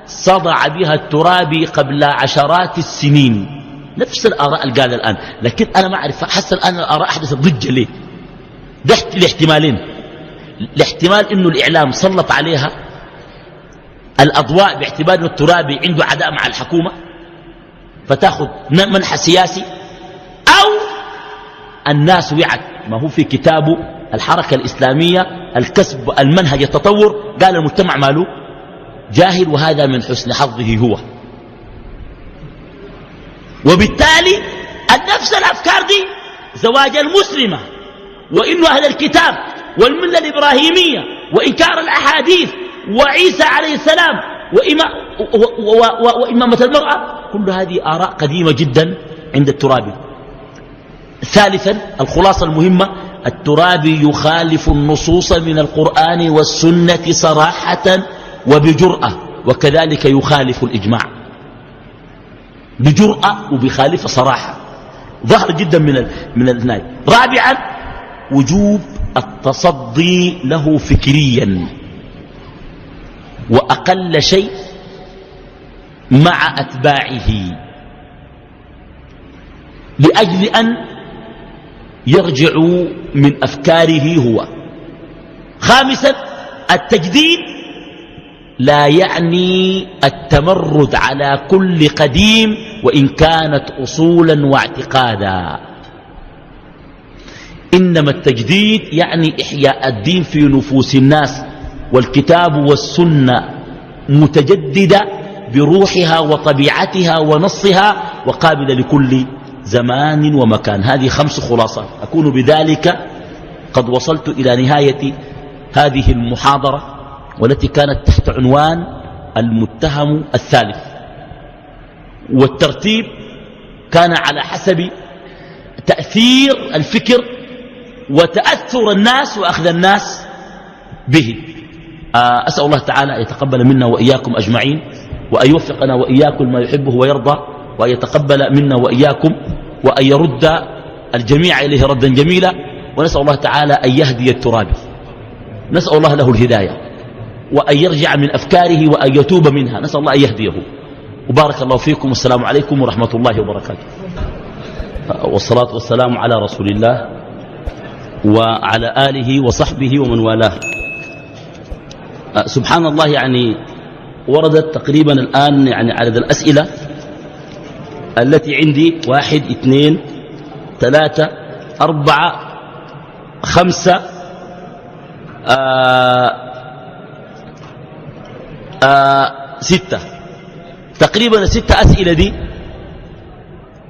صدع بها الترابي قبل عشرات السنين، نفس الآراء اللي قالها الآن، لكن أنا ما أعرف، حتى الآن الآراء أحدثت ضجة ليه؟ ده الاحتمالين: الاحتمال إنه الإعلام سلط عليها الأضواء باعتبار أن الترابي عنده عداء مع الحكومة فتأخذ منحى سياسي، أو الناس وعت، ما هو في كتابه الحركة الإسلامية الكسب المنهج التطور، قال المجتمع ماله جاهل، وهذا من حسن حظه هو. وبالتالي نفس الأفكار دي زواج المسلمة وإنه أهل الكتاب والملة الإبراهيمية وإنكار الأحاديث وعيسى عليه السلام وإمامة المرأة، كل هذه آراء قديمة جدا عند الترابي. ثالثا الخلاصة المهمة: الترابي يخالف النصوص من القرآن والسنة صراحة وبجرأة، وكذلك يخالف الإجماع بجرأة وبخالف صراحة، ظهر جدا من الناي. رابعا: وجوب التصدي له فكريا، وأقل شيء مع أتباعه، لأجل أن يرجعوا من أفكاره هو. خامسا: التجديد لا يعني التمرد على كل قديم وإن كانت أصولا واعتقادا، إنما التجديد يعني إحياء الدين في نفوس الناس، والكتاب والسنة متجددة بروحها وطبيعتها ونصها، وقابلة لكل زمان ومكان. هذه 5 خلاصات. أكون بذلك قد وصلت إلى نهاية هذه المحاضرة، والتي كانت تحت عنوان المتهم الثالث، والترتيب كان على حسب تأثير الفكر وتأثر الناس وأخذ الناس به. أسأل الله تعالى أن يتقبل منا وإياكم أجمعين، وأن يوفقنا وإياكم ما يحبه ويرضى، وأن يتقبل منا وإياكم، وأن يرد الجميع إليه ردا جميلا. ونسأل الله تعالى أن يهدي الترابي، نسأل الله له الهداية، وأن يرجع من أفكاره وأن يتوب منها، نسأل الله أن يهديه. وبارك الله فيكم، والسلام عليكم ورحمة الله وبركاته. والصلاة والسلام على رسول الله وعلى آله وصحبه ومن والاه. سبحان الله، يعني وردت تقريبا الآن يعني عدد الأسئلة التي عندي 1 2 3 4 5 6 تقريبا. 6 أسئلة دي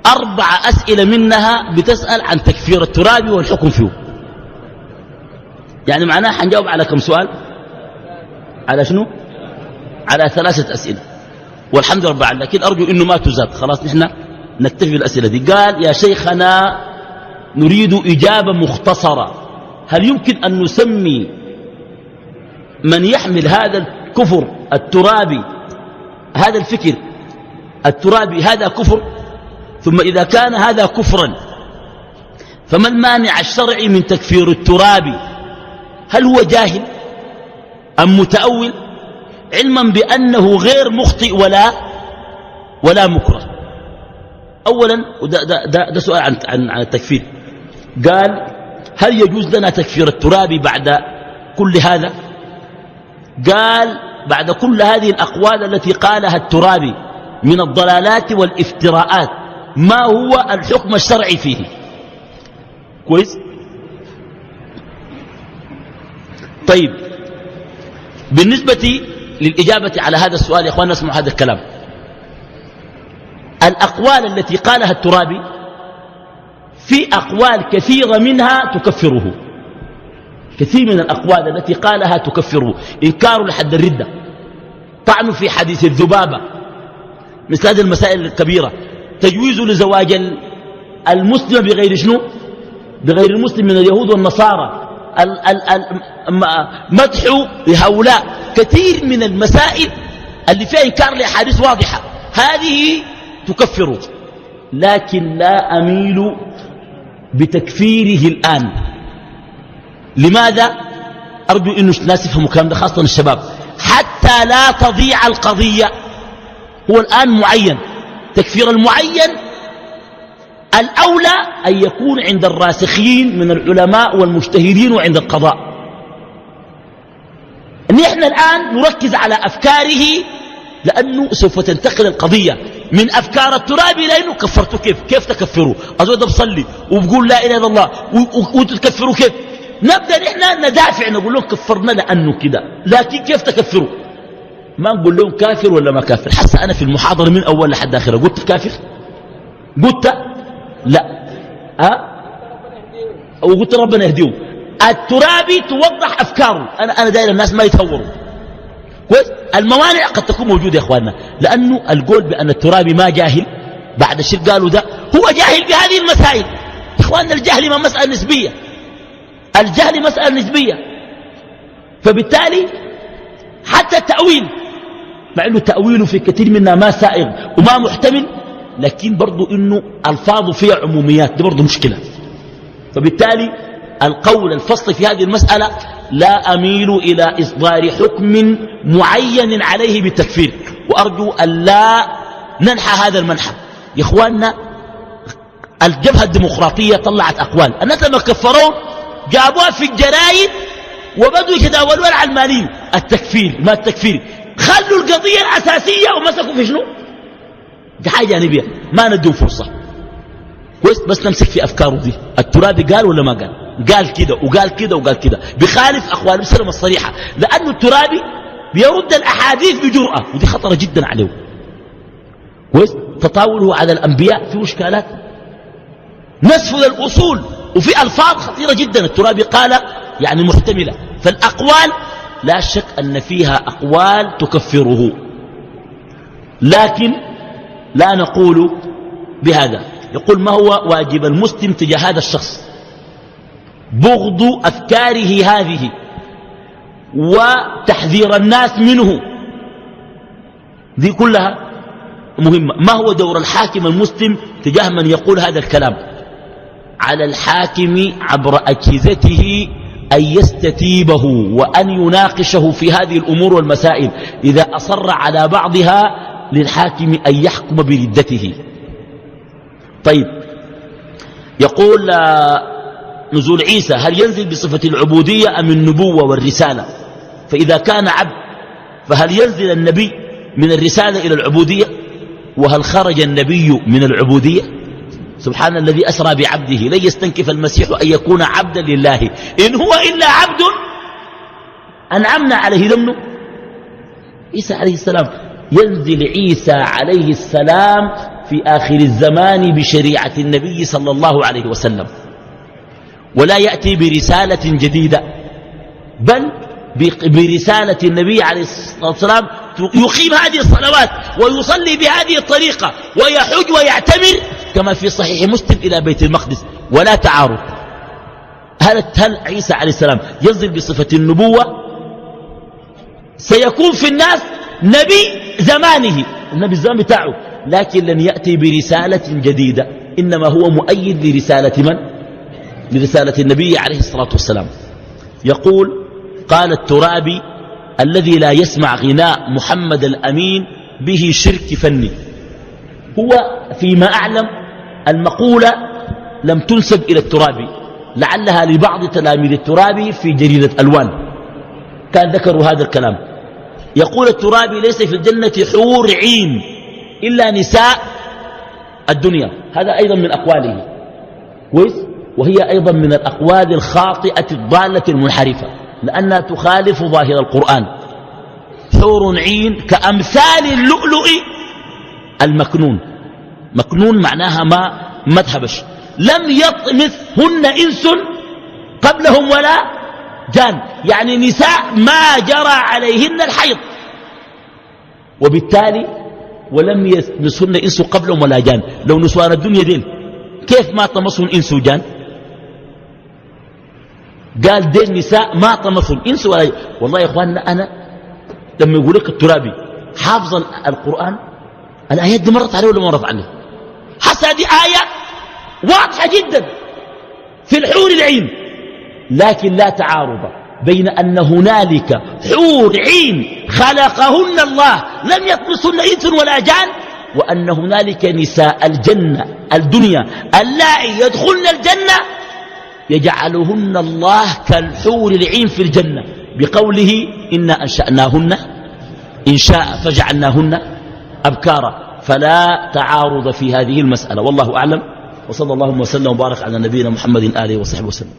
4 أسئلة منها بتسأل عن تكفير الترابي والحكم فيه. يعني معناها حنجاوب على كم سؤال؟ على شنو؟ على 3 أسئلة، والحمد لله. لكن أرجو إنه ما تزاد، خلاص نحن نكتفي بالأسئلة دي. قال: يا شيخنا نريد إجابة مختصرة، هل يمكن أن نسمي من يحمل هذا الكفر الترابي، هذا الفكر الترابي، هذا كفر؟ ثم إذا كان هذا كفرا، فما المانع الشرعي من تكفير الترابي؟ هل هو جاهل أم متأول، علما بأنه غير مخطئ ولا مكره. أولا ده سؤال عن التكفير. قال هل يجوز لنا تكفير الترابي بعد كل هذا؟ قال بعد كل هذه الأقوال التي قالها الترابي من الضلالات والافتراءات ما هو الحكم الشرعي فيه؟ كويس. طيب بالنسبة للإجابة على هذا السؤال يا أخوان اسمعوا هذا الكلام. الأقوال التي قالها الترابي في أقوال كثيرة منها تكفره، كثير من الأقوال التي قالها تكفره. إنكار لحد الردة، طعن في حديث الذبابة، مثل هذه المسائل الكبيرة، تجويز لزواج المسلم بغير شنو، بغير المسلم من اليهود والنصارى، مدح لهؤلاء، كثير من المسائل اللي فيها إنكار لأحاديث واضحة هذه تكفره. لكن لا أميل بتكفيره الآن. لماذا؟ أرجو أنه الناس يفهموا الكلام ده، خاصة الشباب، حتى لا تضيع القضية. هو الآن معين، تكفير المعين الأولى أن يكون عند الراسخين من العلماء والمجتهدين وعند القضاء. نحن الآن نركز على أفكاره، لأنه سوف تنتقل القضية من أفكار الترابي لأنه كفرته كيف تكفروا؟ أزود بصلي وبقول لا إله إلا الله وتكفروا كيف؟ نبدأ نحن ندافع نقول لهم كفرنا لأنه كده، لكن كيف تكفروا؟ ما نقول لهم كافر ولا ما كافر. حتى أنا في المحاضرة من أول لحد آخرة قلت كافر؟ قلت لا وقلت ربنا يهديهم. الترابي توضح أفكاره. أنا داير الناس ما يتهوروا كويس. الموانع قد تكون موجودة يا إخواننا، لأنه القول بأن الترابي ما جاهل بعد الشيء قالوا ده، هو جاهل بهذه المسائل. يا إخواننا الجهل ما مسألة نسبية، الجهل مسألة نسبية. فبالتالي حتى التأويل، مع أنه تأويله في كثير منها ما سائغ وما محتمل، لكن برضو إنه ألفاظه فيها عموميات، دي برضو مشكلة. فبالتالي القول الفصل في هذه المسألة لا أميل إلى إصدار حكم معين عليه بالتكفير، وأرجو أن لا ننحى هذا المنحى. يا إخواننا الجبهة الديمقراطية طلعت أقوال، الناس لما كفرون جابوها في الجرايد وبدوا يتداولوا على المالين. التكفير ما التكفير، خلوا القضية الأساسية ومسكوا في شنو؟ دي حاجة جانبية ما ندوا فرصة كويس. بس نمسك في أفكاره دي. الترابي قال ولا ما قال؟ قال كده وقال كده وقال كده، بخالف أقوال السلم الصريحة، لأنه الترابي بيرد الأحاديث بجرأة، ودي خطرة جدا عليه كويس. تطاوله على الأنبياء في مشكلات، نسف للأصول، وفي ألفاظ خطيرة جدا الترابي قال يعني محتملة. فالأقوال لا شك أن فيها أقوال تكفره، لكن لا نقول بهذا. يقول ما هو واجب المسلم تجاه هذا الشخص؟ بغض أفكاره هذه وتحذير الناس منه، دي كلها مهمة. ما هو دور الحاكم المسلم تجاه من يقول هذا الكلام؟ على الحاكم عبر أجهزته أن يستتيبه وأن يناقشه في هذه الأمور والمسائل. إذا أصر على بعضها للحاكم أن يحكم بردته. طيب يقول نزول عيسى هل ينزل بصفة العبودية أم النبوة والرسالة؟ فإذا كان عبد فهل ينزل النبي من الرسالة إلى العبودية؟ وهل خرج النبي من العبودية؟ سبحان الذي أسرى بعبده لن يستنكف المسيح أن يكون عبدا لله إن هو إلا عبد أنعمنا عليه دمنه. عيسى عليه السلام ينزل عيسى عليه السلام في آخر الزمان بشريعة النبي صلى الله عليه وسلم، ولا يأتي برسالة جديدة، بل برسالة النبي عليه الصلاة والسلام يقيم هذه الصلوات ويصلي بهذه الطريقة ويحج ويعتمر كما في صحيح مسلم إلى بيت المقدس، ولا تعارض. هل عيسى عليه السلام ينزل بصفة النبوة؟ سيكون في الناس نبي زمانه، النبي الزمان بتاعه، لكن لن يأتي برسالة جديدة، إنما هو مؤيد لرسالة من؟ لرسالة النبي عليه الصلاة والسلام. يقول قال الترابي الذي لا يسمع غناء محمد الأمين به شرك فني. هو فيما أعلم المقولة لم تنسب إلى الترابي، لعلها لبعض تلاميذ الترابي في جريدة ألوان كان ذكروا هذا الكلام. يقول الترابي ليس في الجنة حور عين إلا نساء الدنيا، هذا أيضا من أقواله كويس، وهي أيضا من الأقوال الخاطئة الضالة المنحرفة لأنها تخالف ظاهر القرآن. حور عين كأمثال اللؤلؤ المكنون، مكنون معناها ما تهبش، لم يطمثهن إنس قبلهم ولا جان، يعني نساء ما جرى عليهن الحيض، وبالتالي ولم يطمثهن إنس قبلهم ولا جان. لو نسوان الدنيا دين كيف ما طمسهن إنس وجان؟ قال دين نساء ما طمسهن إنس ولا جان. والله يا إخواننا أنا لما يقول لك الترابي حافظ القرآن، الآيات دي مرت عليه ولا ما مرت عليه؟ حتى دي آية واضحة جدا في الحور العين، لكن لا تعارض بين أن هنالك حور عين خلقهن الله لم يطمسهن إنس ولا جان، وأن هنالك نساء الجنة الدنيا اللائي يدخلن الجنة يجعلهن الله كالحور العين في الجنة بقوله إنا أنشأناهن إنشاء فجعلناهن أبكارا. فلا تعارض في هذه المسألة، والله أعلم، وصلى الله وسلم وبارك على نبينا محمد آله وصحبه وسلم.